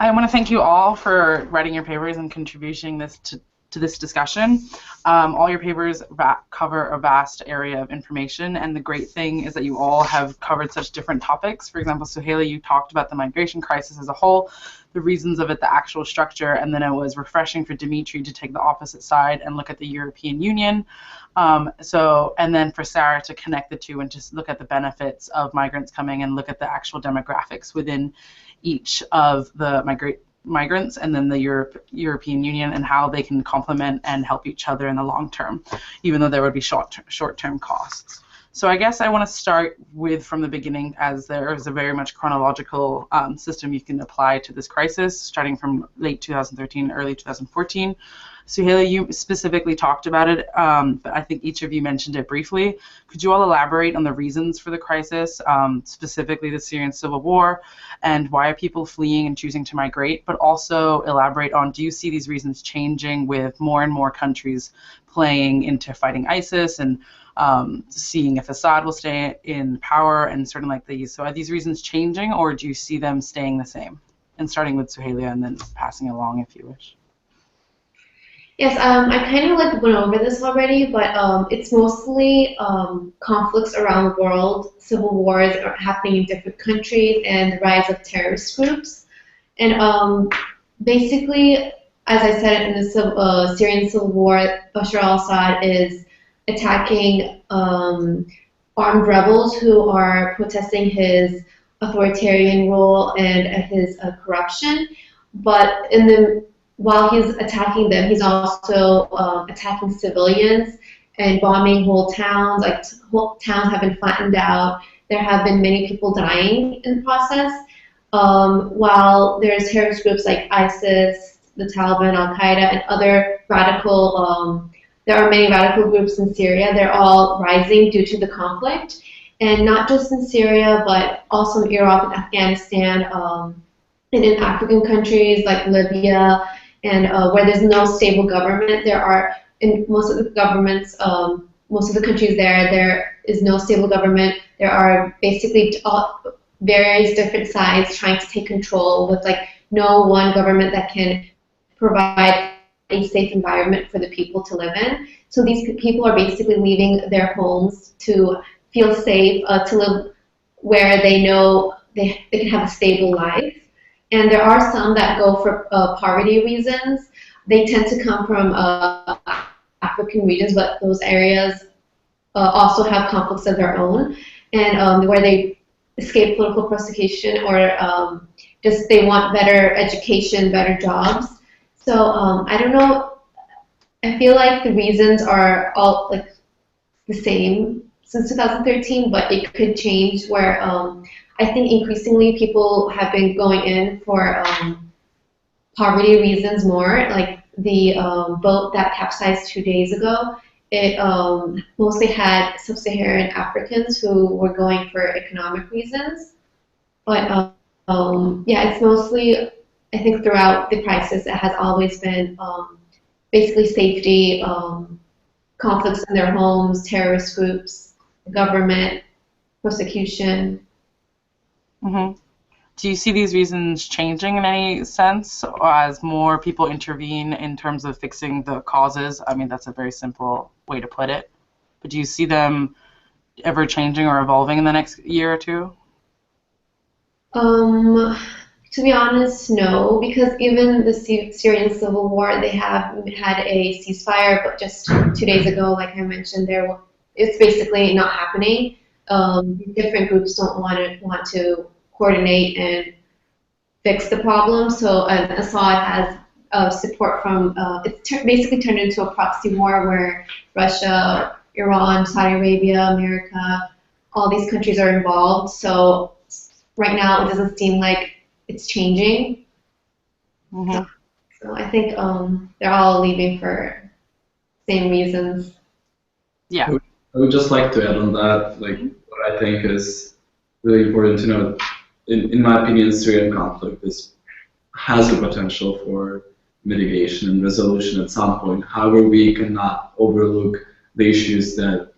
I want to thank you all for writing your papers and contributing this to this discussion. All your papers cover a vast area of information, and the great thing is that you all have covered such different topics. For example, Suheyla, you talked about the migration crisis as a whole, the reasons of it, the actual structure, and then it was refreshing for Dmitry to take the opposite side and look at the European Union. And then for Sarah to connect the two and just look at the benefits of migrants coming and look at the actual demographics within each of the migrants and then the European Union and how they can complement and help each other in the long term, even though there would be short-term costs. So I guess I want to start with from the beginning, as there is a very much chronological system you can apply to this crisis, starting from late 2013, early 2014. Suheyla, you specifically talked about it, but I think each of you mentioned it briefly. Could you all elaborate on the reasons for the crisis, specifically the Syrian civil war, and why are people fleeing and choosing to migrate, but also elaborate on, do you see these reasons changing with more and more countries playing into fighting ISIS and seeing if Assad will stay in power and certain like these? So are these reasons changing, or do you see them staying the same? And starting with Suheyla and then passing along if you wish. Yes, I kind of went over this already, but it's mostly conflicts around the world. Civil wars are happening in different countries and the rise of terrorist groups. And basically, as I said, in the Syrian civil war, Bashar al-Assad is attacking armed rebels who are protesting his authoritarian rule and his corruption. But while he's attacking them, he's also attacking civilians and bombing whole towns. Like, whole towns have been flattened out. There have been many people dying in the process. While there's terrorist groups like ISIS the Taliban, Al-Qaeda, and other radical, there are many radical groups in Syria. They're all rising due to the conflict. And not just in Syria, but also in Iraq and Afghanistan, and in African countries like Libya, and where there's no stable government. There are, in most of the governments, most of the countries there is no stable government. There are basically various different sides trying to take control with like no one government that can provide a safe environment for the people to live in. So these people are basically leaving their homes to feel safe, to live where they know they can have a stable life. And there are some that go for poverty reasons. They tend to come from African regions, but those areas also have conflicts of their own, and where they escape political persecution, or just they want better education, better jobs. So I don't know. I feel like the reasons are all like the same since 2013, but it could change. Where I think increasingly people have been going in for poverty reasons more. Like the boat that capsized 2 days ago, it mostly had sub-Saharan Africans who were going for economic reasons. But yeah, it's mostly, I think throughout the crisis, it has always been basically safety, conflicts in their homes, terrorist groups, government, persecution. Mm-hmm. Do you see these reasons changing in any sense, or as more people intervene in terms of fixing the causes? I mean, that's a very simple way to put it. But do you see them ever changing or evolving in the next year or two? To be honest, no, because even the Syrian civil war, they have had a ceasefire, but just 2 days ago, like I mentioned, it's basically not happening. Different groups don't want to coordinate and fix the problem. So Assad has support from, it's basically turned into a proxy war where Russia, Iran, Saudi Arabia, America, all these countries are involved. So right now it doesn't seem like it's changing. Mm-hmm. So I think they're all leaving for same reasons. Yeah. I would just like to add on that, like what I think is really important to note. In my opinion, the Syrian conflict has the potential for mitigation and resolution at some point. However, we cannot overlook the issues that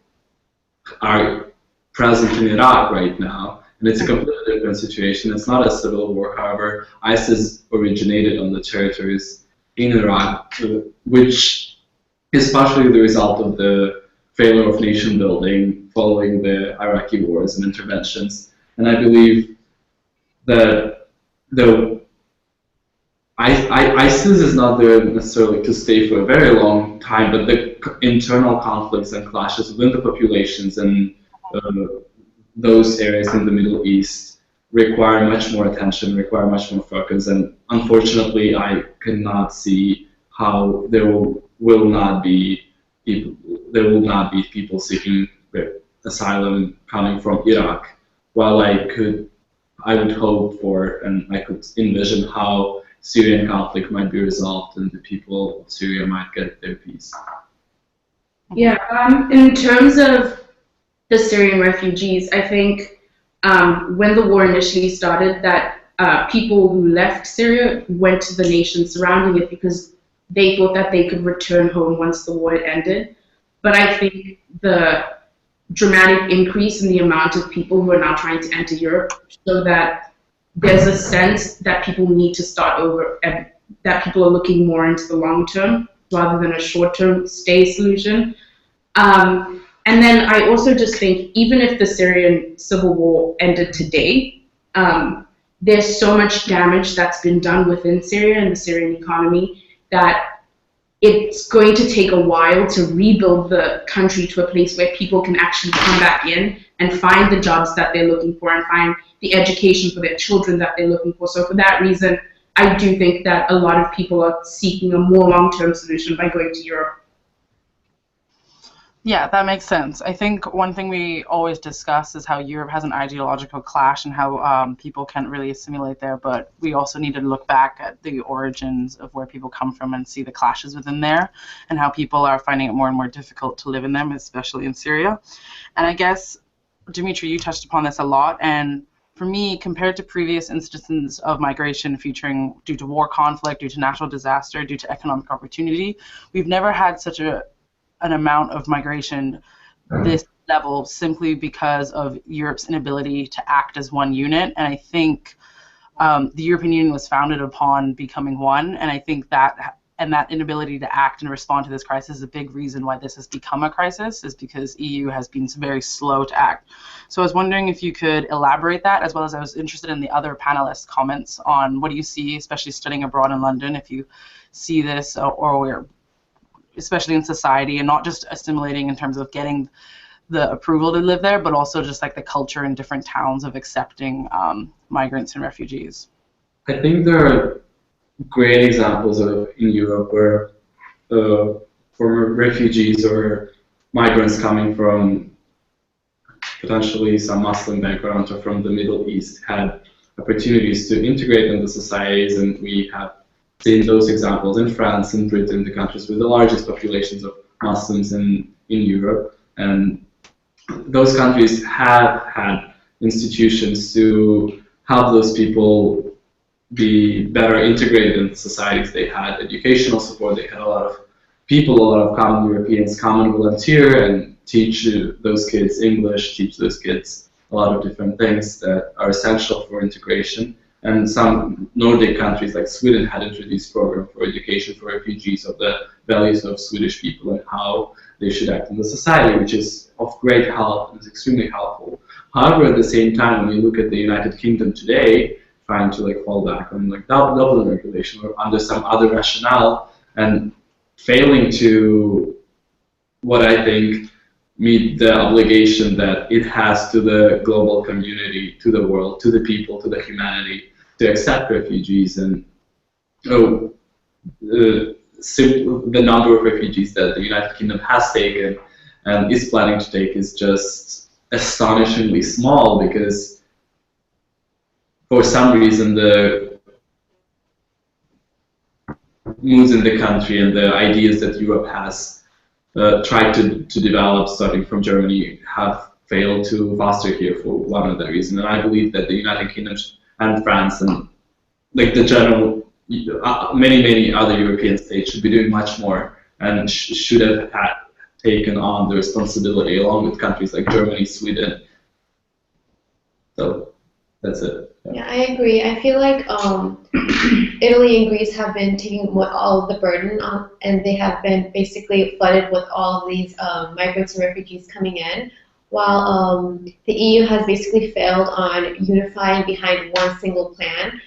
are present in Iraq right now. And it's a completely different situation. It's not a civil war. However, ISIS originated on the territories in Iraq, which is partially the result of the failure of nation building following the Iraqi wars and interventions. And I believe that though ISIS is not there necessarily to stay for a very long time, but the internal conflicts and clashes within the populations and those areas in the Middle East require much more attention, require much more focus, and unfortunately I cannot see how there will not be people seeking asylum coming from Iraq. While I would hope for, and I could envision how Syrian conflict might be resolved and the people of Syria might get their peace. Yeah, in terms of the Syrian refugees, I think when the war initially started, that people who left Syria went to the nations surrounding it because they thought that they could return home once the war had ended. But I think the dramatic increase in the amount of people who are now trying to enter Europe so that there's a sense that people need to start over and that people are looking more into the long term rather than a short-term stay solution. And then I also just think even if the Syrian civil war ended today, there's so much damage that's been done within Syria and the Syrian economy that it's going to take a while to rebuild the country to a place where people can actually come back in and find the jobs that they're looking for and find the education for their children that they're looking for. So for that reason, I do think that a lot of people are seeking a more long-term solution by going to Europe. Yeah, that makes sense. I think one thing we always discuss is how Europe has an ideological clash and how people can't really assimilate there, but we also need to look back at the origins of where people come from and see the clashes within there and how people are finding it more and more difficult to live in them, especially in Syria. And I guess, Dmitry, you touched upon this a lot, and for me, compared to previous instances of migration featuring due to war conflict, due to natural disaster, due to economic opportunity, we've never had such an amount of migration this level simply because of Europe's inability to act as one unit. And I think the European Union was founded upon becoming one, and I think that inability to act and respond to this crisis is a big reason why this has become a crisis, is because EU has been very slow to act. So I was wondering if you could elaborate that, as well as I was interested in the other panelists' comments on what do you see, especially studying abroad in London, if you see this or especially in society, and not just assimilating in terms of getting the approval to live there, but also just like the culture in different towns of accepting migrants and refugees. I think there are great examples in Europe where for refugees or migrants coming from potentially some Muslim background or from the Middle East had opportunities to integrate into societies, and we have seen those examples in France and Britain, the countries with the largest populations of Muslims in Europe. And those countries have had institutions to help those people be better integrated into societies. They had educational support, they had a lot of people, a lot of common Europeans come and volunteer and teach those kids English, teach those kids a lot of different things that are essential for integration. And some Nordic countries like Sweden had introduced programs for education for refugees of the values of Swedish people and how they should act in the society, which is of great help and is extremely helpful. However, at the same time, when you look at the United Kingdom today, trying to fall back on Dublin regulation or under some other rationale and failing to, what I think, meet the obligation that it has to the global community, to the world, to the people, to the humanity, to accept refugees. And the number of refugees that the United Kingdom has taken and is planning to take is just astonishingly small, because for some reason the moods in the country and the ideas that Europe has tried to develop, starting from Germany, have failed to foster here for one other reason. And I believe that the United Kingdom and France and the general many other European states should be doing much more and should have taken on the responsibility along with countries like Germany, Sweden. So that's it. Yeah, I agree. I feel like Italy and Greece have been taking all of the burden on, and they have been basically flooded with all of these migrants and refugees coming in, while the EU has basically failed on unifying behind one single plan.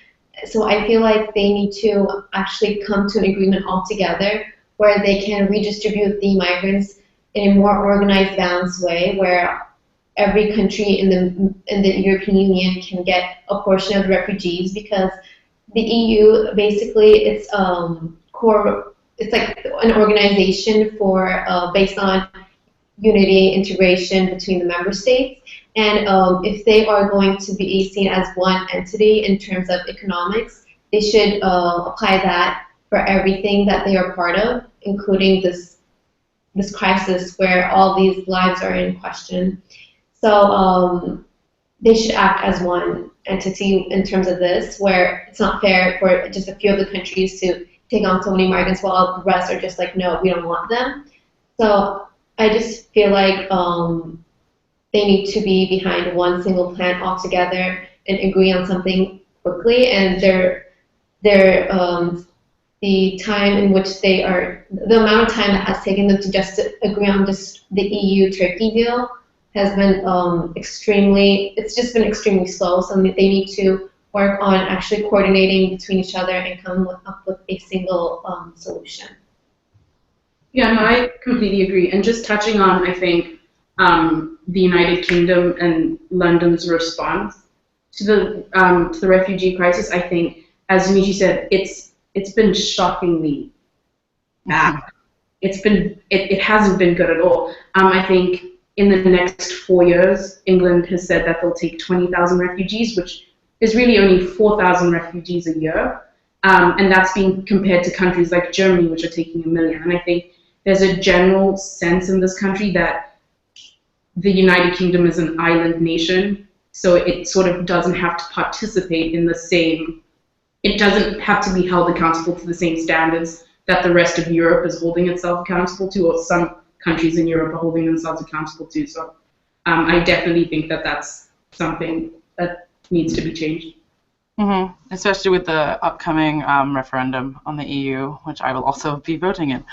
So I feel like they need to actually come to an agreement altogether where they can redistribute the migrants in a more organized, balanced way, where every country in the European Union can get a portion of the refugees, because the EU basically it's like an organization for based on unity, integration between the member states, and if they are going to be seen as one entity in terms of economics, they should apply that for everything that they are part of, including this crisis where all these lives are in question. So they should act as one entity in terms of this, where it's not fair for just a few of the countries to take on so many migrants while the rest are just like, no, we don't want them. So I just feel like they need to be behind one single plan altogether and agree on something quickly. And the time in which the amount of time that has taken them to just agree on just the EU-Turkey deal has been it's just been extremely slow. So they need to work on actually coordinating between each other and come up with a single solution. Yeah, no, I completely agree. And just touching on, I think, the United Kingdom and London's response to the refugee crisis, I think, as Dmitry said, it's been shockingly bad. it hasn't been good at all. I think in the next 4 years, England has said that they'll take 20,000 refugees, which is really only 4,000 refugees a year. And that's being compared to countries like Germany, which are taking 1 million. And I think there's a general sense in this country that the United Kingdom is an island nation, so it sort of doesn't have to participate in the same, it doesn't have to be held accountable to the same standards that the rest of Europe is holding itself accountable to, or some countries in Europe are holding themselves accountable to. So I definitely think that that's something that needs to be changed. Mm-hmm. Especially with the upcoming referendum on the EU, which I will also be voting in.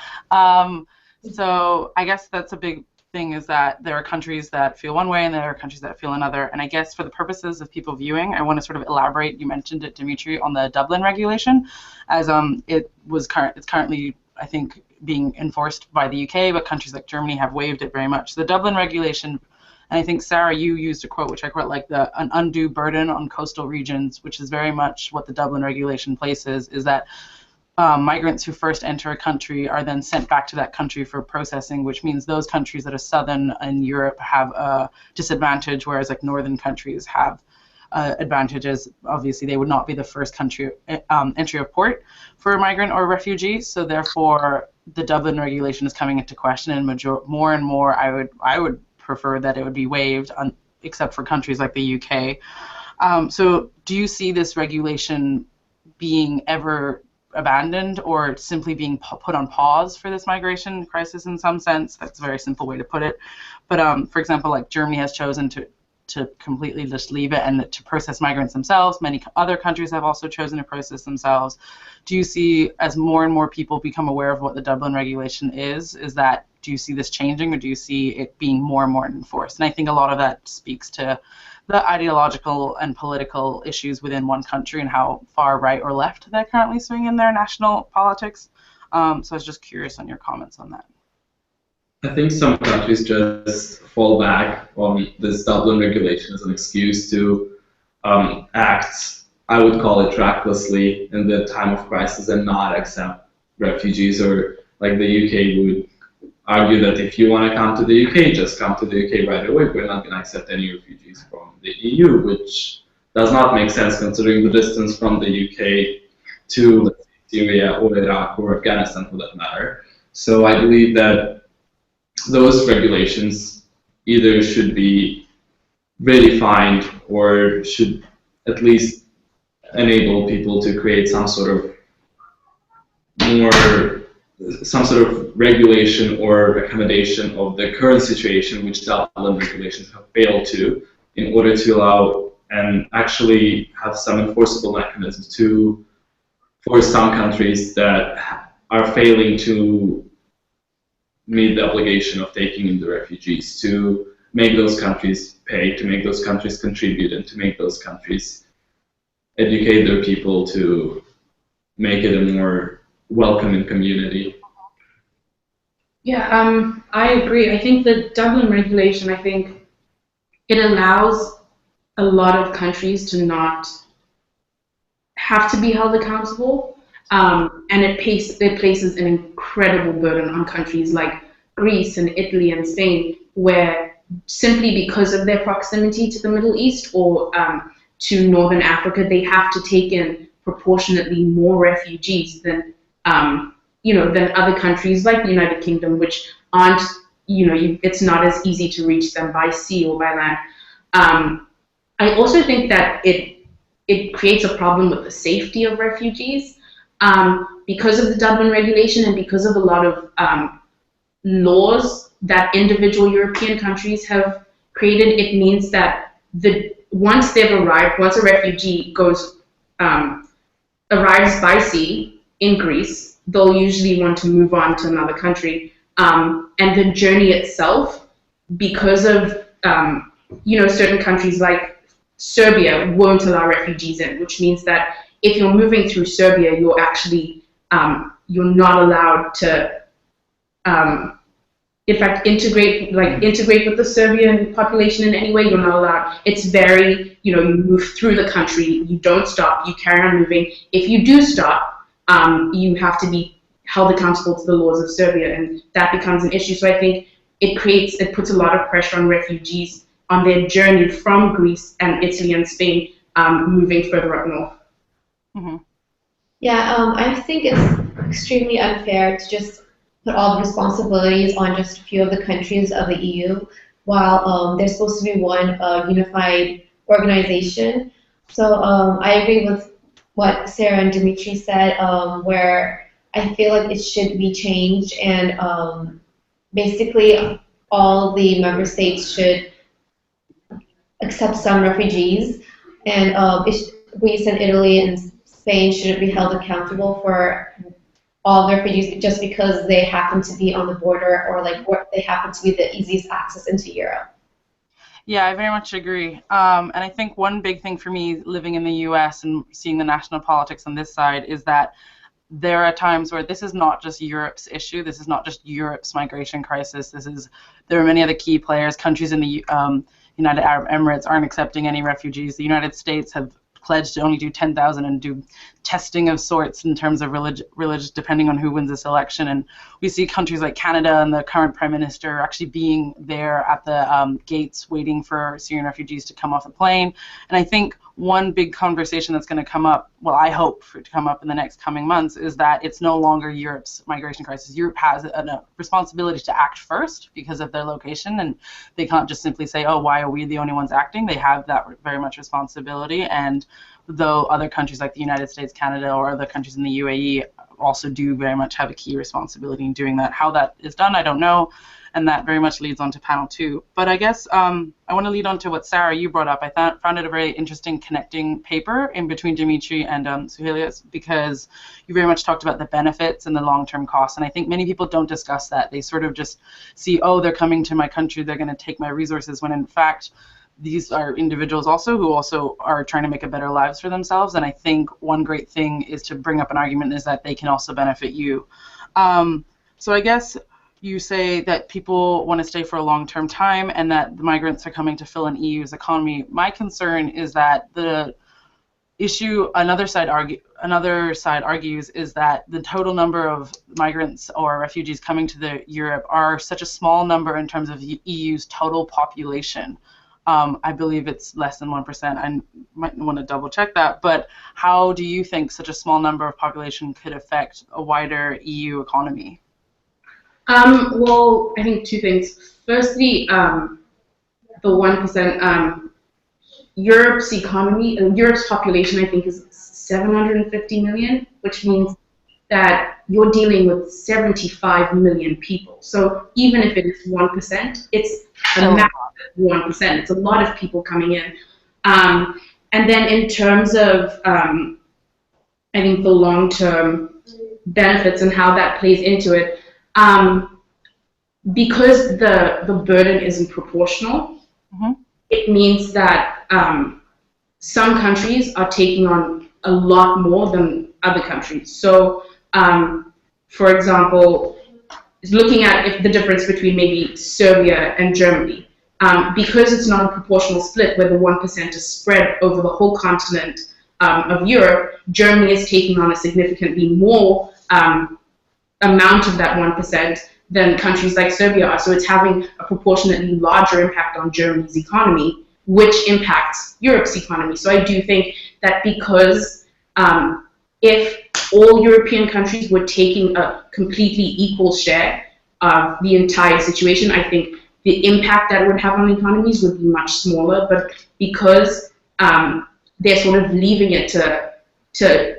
So I guess that's a big thing, is that there are countries that feel one way and there are countries that feel another. And I guess for the purposes of people viewing, I want to sort of elaborate. You mentioned it, Dmitry, on the Dublin regulation, as it's currently, I think, being enforced by the UK, but countries like Germany have waived it very much. So the Dublin regulation, and I think, Sarah, you used a quote, which I quite like, an undue burden on coastal regions, which is very much what the Dublin regulation places, is that migrants who first enter a country are then sent back to that country for processing, which means those countries that are southern in Europe have a disadvantage, whereas like northern countries have advantages. Obviously, they would not be the first country entry of port for a migrant or a refugee, so therefore the Dublin regulation is coming into question, and more and more I would prefer that it would be waived, except for countries like the UK. So do you see this regulation being ever abandoned, or simply being put on pause for this migration crisis in some sense? That's a very simple way to put it. But for example, like Germany has chosen to completely just leave it and to process migrants themselves. Many other countries have also chosen to process themselves. Do you see, as more and more people become aware of what the Dublin regulation is that, do you see this changing, or do you see it being more and more enforced? And I think a lot of that speaks to the ideological and political issues within one country and how far right or left they're currently swinging in their national politics. So I was just curious on your comments on that. I think some countries just fall back on this Dublin regulation as an excuse to act, I would call it, recklessly in the time of crisis and not accept refugees, or like the UK would argue that if you want to come to the UK, just come to the UK right away. We're not going to accept any refugees from the EU, which does not make sense considering the distance from the UK to, let's say, Syria or Iraq or Afghanistan for that matter. So I believe that those regulations either should be redefined or should at least enable people to create some sort of regulation or accommodation of the current situation, which Dublin regulations have failed to, in order to allow and actually have some enforceable mechanisms for some countries that are failing to meet the obligation of taking in the refugees, to make those countries pay, to make those countries contribute, and to make those countries educate their people to make it a more welcoming community. Yeah, I agree. I think the Dublin regulation, I think it allows a lot of countries to not have to be held accountable, and it places an incredible burden on countries like Greece and Italy and Spain, where simply because of their proximity to the Middle East or to Northern Africa, they have to take in proportionately more refugees than than other countries like the United Kingdom, which aren't, it's not as easy to reach them by sea or by land. I also think that it creates a problem with the safety of refugees because of the Dublin regulation and because of a lot of laws that individual European countries have created. It means that once they've arrived, once a refugee arrives by sea in Greece, they'll usually want to move on to another country. And the journey itself, because of certain countries like Serbia won't allow refugees in, which means that if you're moving through Serbia, you're actually you're not allowed to in fact integrate with the Serbian population in any way. You're not allowed. It's very, you move through the country, you don't stop, you carry on moving. If you do stop, you have to be held accountable to the laws of Serbia, and that becomes an issue. So I think it puts a lot of pressure on refugees on their journey from Greece and Italy and Spain, moving further up north. Mm-hmm. Yeah, I think it's extremely unfair to just put all the responsibilities on just a few of the countries of the EU, while there's supposed to be one unified organization. So I agree with what Sarah and Dmitry said, where I feel like it should be changed, and basically all the member states should accept some refugees, and Greece and Italy and Spain shouldn't be held accountable for all the refugees just because they happen to be on the border, or like they happen to be the easiest access into Europe. Yeah, I very much agree. And I think one big thing for me living in the US and seeing the national politics on this side is that there are times where this is not just Europe's issue. This is not just Europe's migration crisis. There are many other key players. Countries in the United Arab Emirates aren't accepting any refugees. The United States have pledged to only do 10,000 and do testing of sorts in terms of religious, depending on who wins this election. And we see countries like Canada and the current Prime Minister actually being there at the gates waiting for Syrian refugees to come off the plane. And I think one big conversation that's going to come up, well, I hope for it to come up in the next coming months, is that it's no longer Europe's migration crisis. Europe has a responsibility to act first because of their location, and they can't just simply say, oh, why are we the only ones acting? They have that very much responsibility, and though other countries like the United States, Canada, or other countries in the UAE also do very much have a key responsibility in doing that. How that is done, I don't know, and that very much leads on to panel 2. But I guess I want to lead on to what, Sarah, you brought up. I found it a very interesting connecting paper in between Dmitry and Suheyla, because you very much talked about the benefits and the long-term costs, and I think many people don't discuss that. They sort of just see, oh, they're coming to my country, they're going to take my resources, when in fact these are individuals also who also are trying to make a better lives for themselves. And I think one great thing is to bring up an argument is that they can also benefit you. So I guess you say that people want to stay for a long-term time and that the migrants are coming to fill an EU's economy. My concern is that the issue, another side argues, is that the total number of migrants or refugees coming to Europe are such a small number in terms of the EU's total population. I believe it's less than 1%. I might want to double check that, but how do you think such a small number of population could affect a wider EU economy? Well, I think two things. Firstly, the 1%, Europe's economy, Europe's population, I think, is 750 million, which means that you're dealing with 75 million people. So even if it is 1%, it's a massive 1%. It's a lot of people coming in. And then in terms of, I think, the long-term benefits and how that plays into it, because the burden isn't proportional, it means that some countries are taking on a lot more than other countries. So, for example, looking at the difference between maybe Serbia and Germany, because it's not a proportional split where the 1% is spread over the whole continent of Europe, Germany is taking on a significantly more amount of that 1% than countries like Serbia are. So it's having a proportionately larger impact on Germany's economy, which impacts Europe's economy. So I do think that because if all European countries were taking a completely equal share of the entire situation, I think the impact that it would have on economies would be much smaller. But because they're sort of leaving it to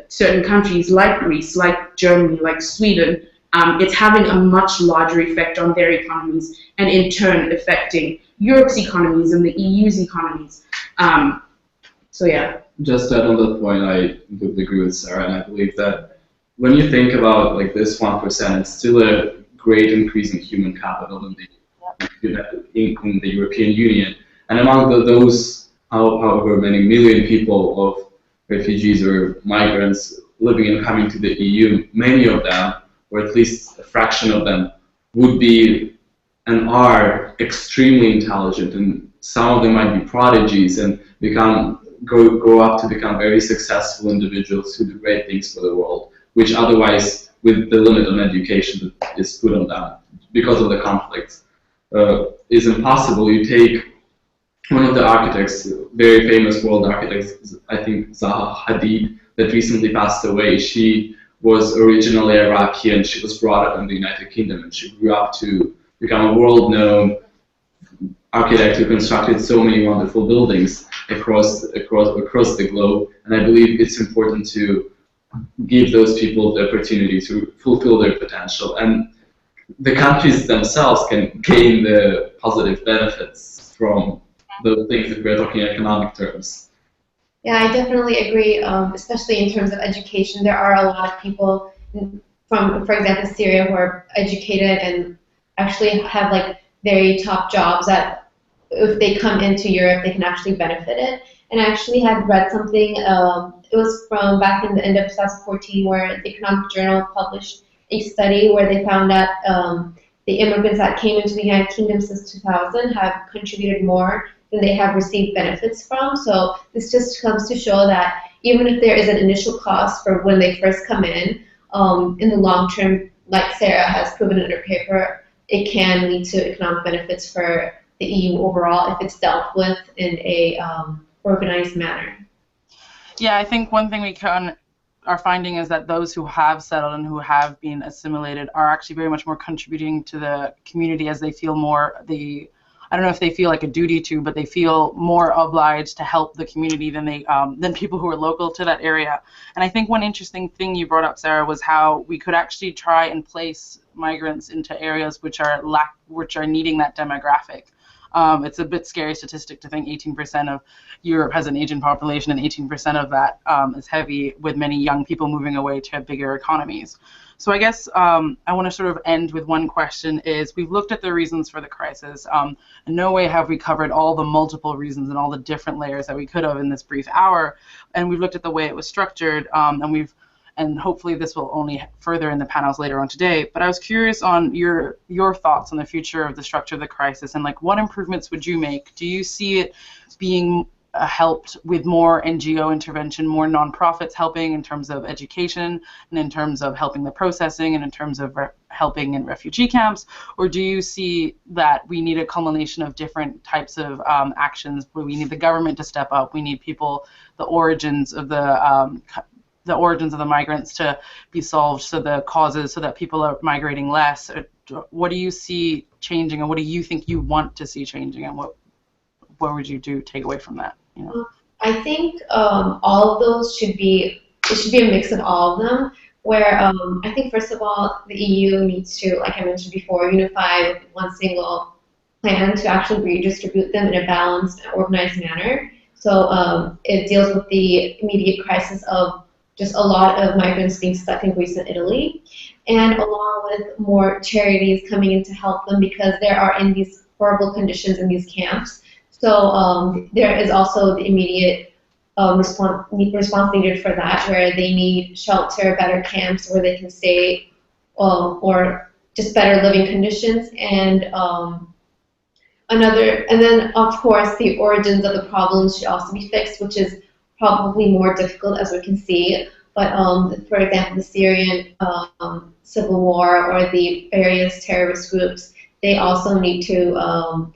certain countries like Greece, like Germany, like Sweden, it's having a much larger effect on their economies, and in turn affecting Europe's economies and the EU's economies. So yeah. Just to add on that point, I completely agree with Sarah, and I believe that when you think about like this 1%, it's still a great increase in human capital in the European Union. And among those, however many million people of refugees or migrants living and coming to the EU, many of them, or at least a fraction of them, would be and are extremely intelligent, and some of them might be prodigies and grow up to become very successful individuals who do great things for the world, which otherwise with the limit on education that is put on that because of the conflicts, is impossible. You take one of the architects, very famous world architects, I think Zaha Hadid, that recently passed away. She was originally Iraqi and she was brought up in the United Kingdom, and she grew up to become a world-known architect who constructed so many wonderful buildings across the globe. And I believe it's important to give those people the opportunity to fulfill their potential. And the countries themselves can gain the positive benefits from those things if we're talking economic terms. Yeah, I definitely agree, especially in terms of education. There are a lot of people from, for example, Syria who are educated and actually have like very top jobs that if they come into Europe, they can actually benefit it. And I actually had read something, it was from back in the end of 2014, where the Economic Journal published a study where they found that the immigrants that came into the United Kingdom since 2000 have contributed more than they have received benefits from. So this just comes to show that even if there is an initial cost for when they first come in the long term, like Sarah has proven in her paper, it can lead to economic benefits for the EU overall if it's dealt with in a organized manner. Yeah, I think one thing we are finding is that those who have settled and who have been assimilated are actually very much more contributing to the community, as they feel more I don't know if they feel like a duty to, but they feel more obliged to help the community than people who are local to that area. And I think one interesting thing you brought up, Sarah, was how we could actually try and place migrants into areas which are needing that demographic. It's a bit scary statistic to think 18% of Europe has an aging population, and 18% of that is heavy, with many young people moving away to bigger economies. So I guess I want to sort of end with one question. Is we've looked at the reasons for the crisis. In no way have we covered all the multiple reasons and all the different layers that we could have in this brief hour. And we've looked at the way it was structured, and hopefully this will only further in the panels later on today. But I was curious on your thoughts on the future of the structure of the crisis, and like what improvements would you make? Do you see it being helped with more NGO intervention, more nonprofits helping in terms of education and in terms of helping the processing and in terms of helping in refugee camps? Or do you see that we need a culmination of different types of actions where we need the government to step up, we need people, the origins of the migrants to be solved, so the causes, so that people are migrating less? What do you see changing, and what do you think you want to see changing, and what would you take away from that? You know? I think all of those should be a mix of all of them, where I think first of all the EU needs to, like I mentioned before, unify with one single plan to actually redistribute them in a balanced and organized manner. So it deals with the immediate crisis of just a lot of migrants being stuck in Greece and Italy, and along with more charities coming in to help them because they are in these horrible conditions in these camps. So there is also the immediate response needed for that, where they need shelter, better camps where they can stay, or just better living conditions. And then of course the origins of the problems should also be fixed, which is probably more difficult, as we can see. But for example, the Syrian civil war or the various terrorist groups, they also need to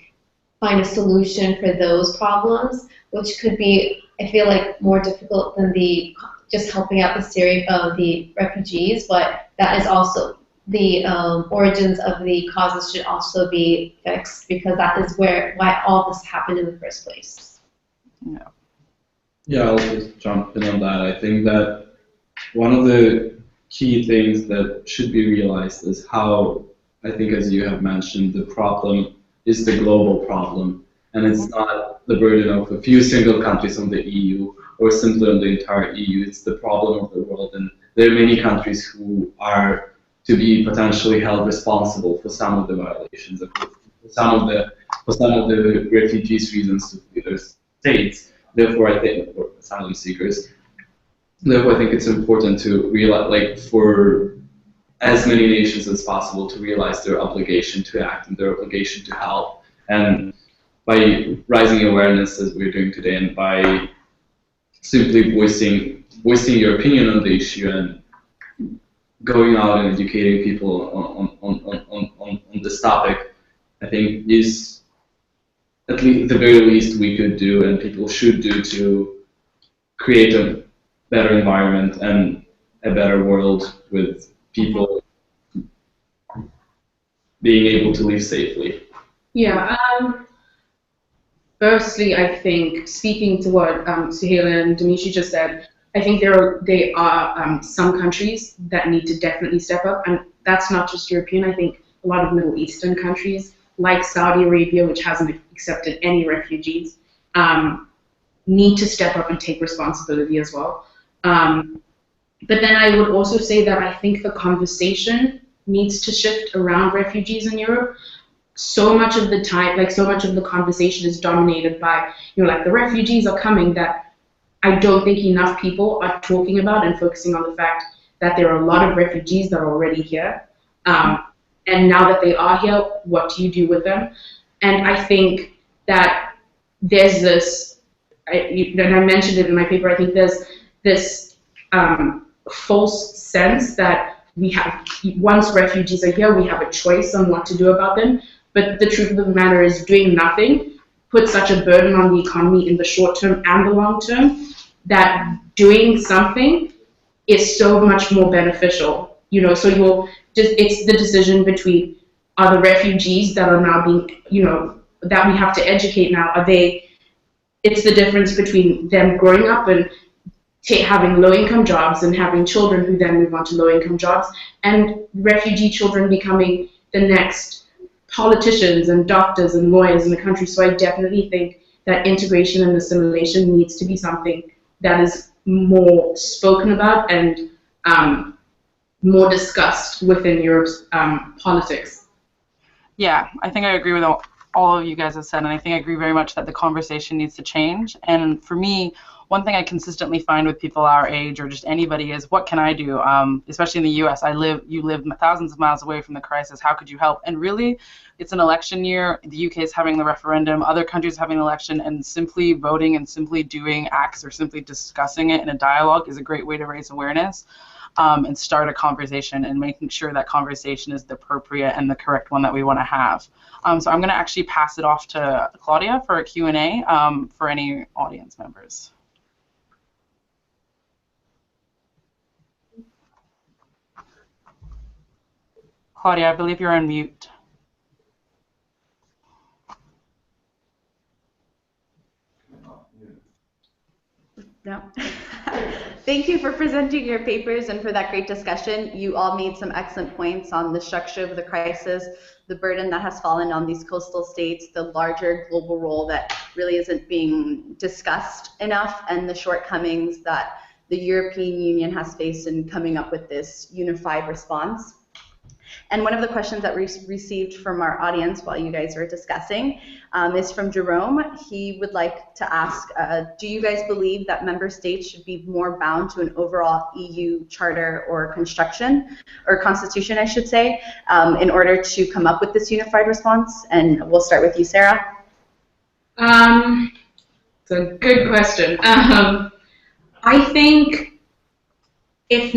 find a solution for those problems, which could be, I feel like, more difficult than just helping out the refugees. But that is also the origins of the causes should also be fixed, because that is why all this happened in the first place. Yeah. Yeah, I'll just jump in on that. I think that one of the key things that should be realized is how, I think as you have mentioned, the problem is the global problem, and it's not the burden of a few single countries on the EU or simply on the entire EU. It's the problem of the world, and there are many countries who are to be potentially held responsible for some of the violations, for some of the refugees' reasons to flee their states. Therefore, I think, for asylum seekers, therefore I think it's important to realize, like, for as many nations as possible to realize their obligation to act and their obligation to help. And by raising awareness as we're doing today, and by simply voicing your opinion on the issue and going out and educating people on this topic, I think is at least the very least we could do and people should do to create a better environment and a better world with people being able to live safely. Yeah. Firstly, I think, speaking to what Suheyla and Dmitry just said, I think there are some countries that need to definitely step up, and that's not just European. I think a lot of Middle Eastern countries, like Saudi Arabia, which hasn't accepted any refugees, need to step up and take responsibility as well. But then I would also say that I think the conversation needs to shift around refugees in Europe. So much of the time, like so much of the conversation is dominated by, like the refugees are coming, that I don't think enough people are talking about and focusing on the fact that there are a lot of refugees that are already here. And now that they are here, what do you do with them? And I think that there's this, and I mentioned it in my paper, I think there's this false sense that we have, once refugees are here, we have a choice on what to do about them. But the truth of the matter is doing nothing puts such a burden on the economy in the short term and the long term that doing something is so much more beneficial. So it's the decision between, are the refugees that are now being, that we have to educate now, it's the difference between them growing up and having low-income jobs and having children who then move on to low-income jobs, and refugee children becoming the next politicians and doctors and lawyers in the country. So I definitely think that integration and assimilation needs to be something that is more spoken about and more discussed within Europe's politics. Yeah, I think I agree with all of you guys have said, and I think I agree very much that the conversation needs to change. And for me, one thing I consistently find with people our age or just anybody is, what can I do? Especially in the U.S., you live thousands of miles away from the crisis. How could you help? And really, it's an election year. The U.K. is having the referendum. Other countries are having an election, and simply voting and simply doing acts or simply discussing it in a dialogue is a great way to raise awareness and start a conversation, and making sure that conversation is the appropriate and the correct one that we want to have. So I'm going to actually pass it off to Claudia for a Q&A for any audience members. Claudia, I believe you're on mute. No. Thank you for presenting your papers and for that great discussion. You all made some excellent points on the structure of the crisis, the burden that has fallen on these coastal states, the larger global role that really isn't being discussed enough, and the shortcomings that the European Union has faced in coming up with this unified response. And one of the questions that we received from our audience while you guys were discussing is from Jerome. He would like to ask, do you guys believe that member states should be more bound to an overall EU charter or constitution, I should say, in order to come up with this unified response? And we'll start with you, Sarah. It's a good question. I think if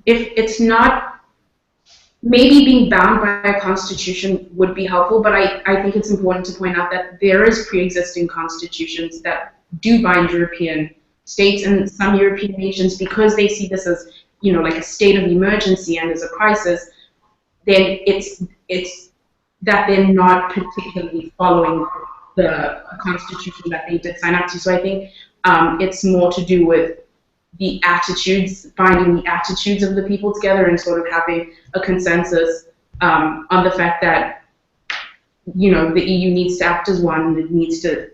it's not, maybe being bound by a constitution would be helpful, but I think it's important to point out that there is pre-existing constitutions that do bind European states, and some European nations, because they see this as, like a state of emergency and as a crisis, then it's that they're not particularly following the constitution that they did sign up to. So I think it's more to do with the attitudes, binding the attitudes of the people together and sort of having a consensus on the fact that, the EU needs to act as one, and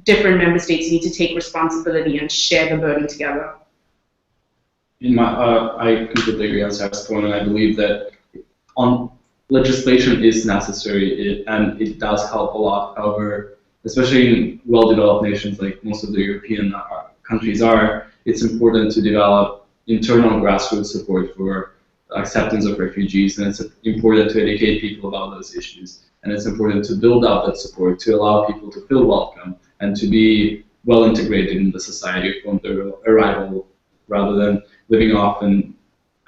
different member states need to take responsibility and share the burden together. I completely agree on Sarah's point, and I believe that legislation is necessary, and it does help a lot. However, especially in well-developed nations like most of the European countries are, it's important to develop internal grassroots support for acceptance of refugees, and it's important to educate people about those issues. And it's important to build up that support, to allow people to feel welcome and to be well integrated in the society from their arrival, rather than living off in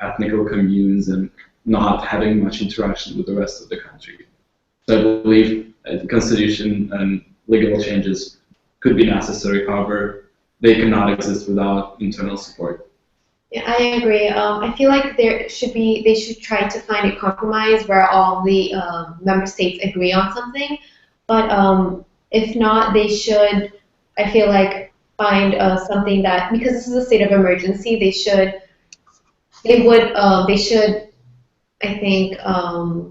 ethnical communes and not having much interaction with the rest of the country. So I believe constitution and legal changes could be necessary, however, they cannot exist without internal support. Yeah, I agree. I feel like they should try to find a compromise where all the member states agree on something. But if not, they should, I feel like, find something that, because this is a state of emergency, they should, I think,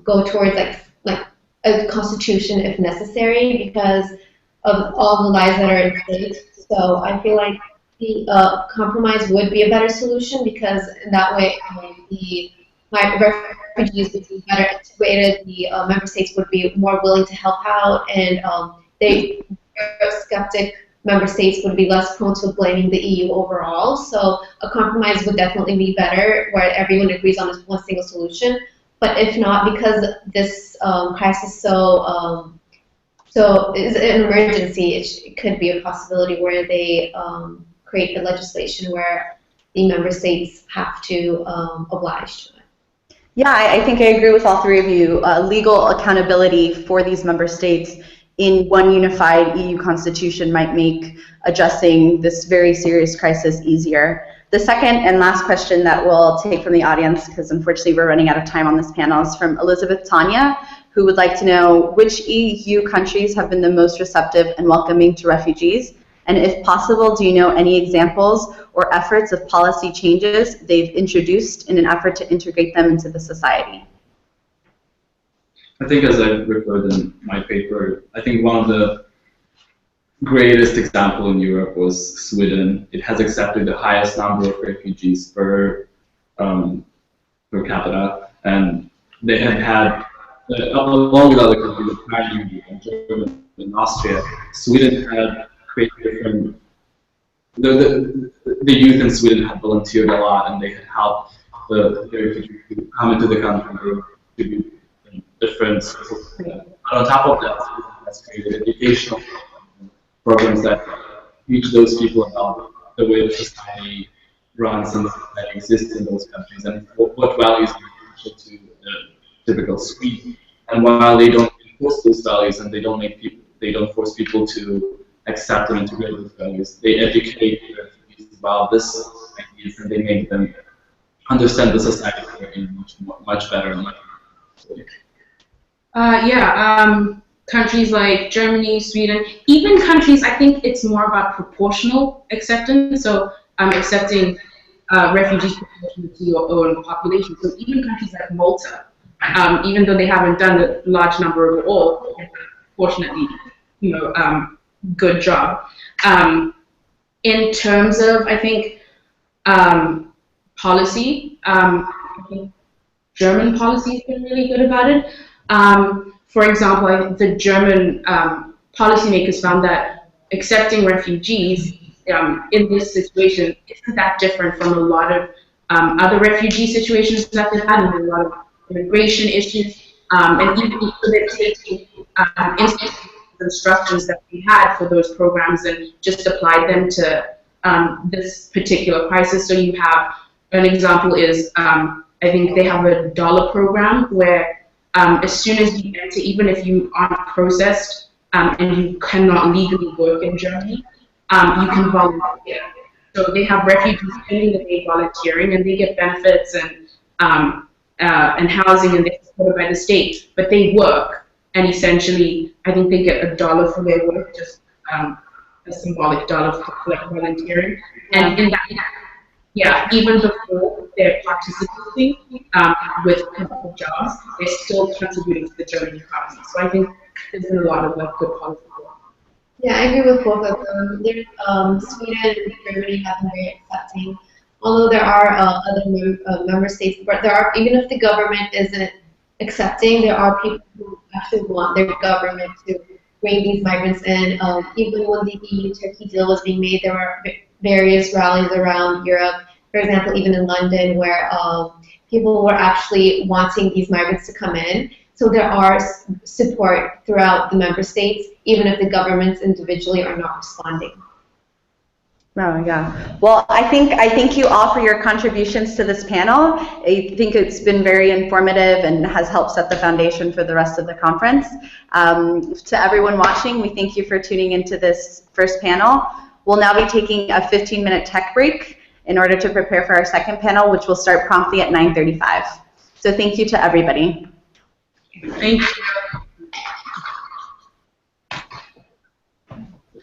go towards like a constitution if necessary, because of all the lies that are in place. So I feel like the compromise would be a better solution, because in that way the refugees would be better integrated, the member states would be more willing to help out, and they skeptic member states would be less prone to blaming the EU overall. So a compromise would definitely be better, where everyone agrees on one single solution. But if not, because this crisis so is an emergency, it could be a possibility where they create a legislation where the member states have to oblige to it. Yeah, I think I agree with all three of you. Legal accountability for these member states in one unified EU constitution might make addressing this very serious crisis easier. The second and last question that we'll take from the audience, because unfortunately we're running out of time on this panel, is from Elizabeth Tanya, who would like to know which EU countries have been the most receptive and welcoming to refugees, and if possible, do you know any examples or efforts of policy changes they've introduced in an effort to integrate them into the society? I think, as I referred in my paper, I think one of the greatest example in Europe was Sweden. It has accepted the highest number of refugees per capita, and they have had, along with other countries, Germany and Austria, Sweden had created different. The youth in Sweden had volunteered a lot, and they had helped the refugees to come into the country to do different. On top of that, Sweden has created educational programs that teach those people about the way the society runs and that exists in those countries, and what values are essential to the typical Swede. And while they don't enforce those values and they don't force people to accept and integrate those values, they educate the refugees about this ideas, and they make them understand the society in much better and much countries like Germany, Sweden, even countries, I think it's more about proportional acceptance, so accepting refugees proportional to your own population. So even countries like Malta, even though they haven't done a large number overall, fortunately, good job. In terms of, I think, policy, I think German policy has been really good about it. For example, I think the German policymakers found that accepting refugees in this situation isn't that different from a lot of other refugee situations that they've had, and a lot of immigration issues, and even they're taking instructions that we had for those programs and just applied them to this particular crisis. So you have, an example is, I think they have a dollar program where as soon as you enter, even if you aren't processed and you cannot legally work in Germany, you can volunteer. So they have refugees spending the day volunteering, and they get benefits and housing, and they're supported by the state. But they work, and essentially, I think they get $1 for their work, just a symbolic dollar for volunteering. And in that, even before they're participating with competitive jobs, they're still contributing to the German economy. So I think there's been a lot of good policy. Yeah, I agree with both of them. Sweden and Germany have been very accepting, although there are other member states. But there are, even if the government isn't accepting, there are people who actually want their government to bring these migrants in. Even when the EU-Turkey deal was being made, there were various rallies around Europe, for example, even in London, where people were actually wanting these migrants to come in. So there are support throughout the member states, even if the governments individually are not responding. Oh, yeah. Well, I thank you all for your contributions to this panel. I think it's been very informative and has helped set the foundation for the rest of the conference. To everyone watching, we thank you for tuning into this first panel. We'll now be taking a 15-minute tech break in order to prepare for our second panel, which will start promptly at 9:35. So thank you to everybody. Thank you.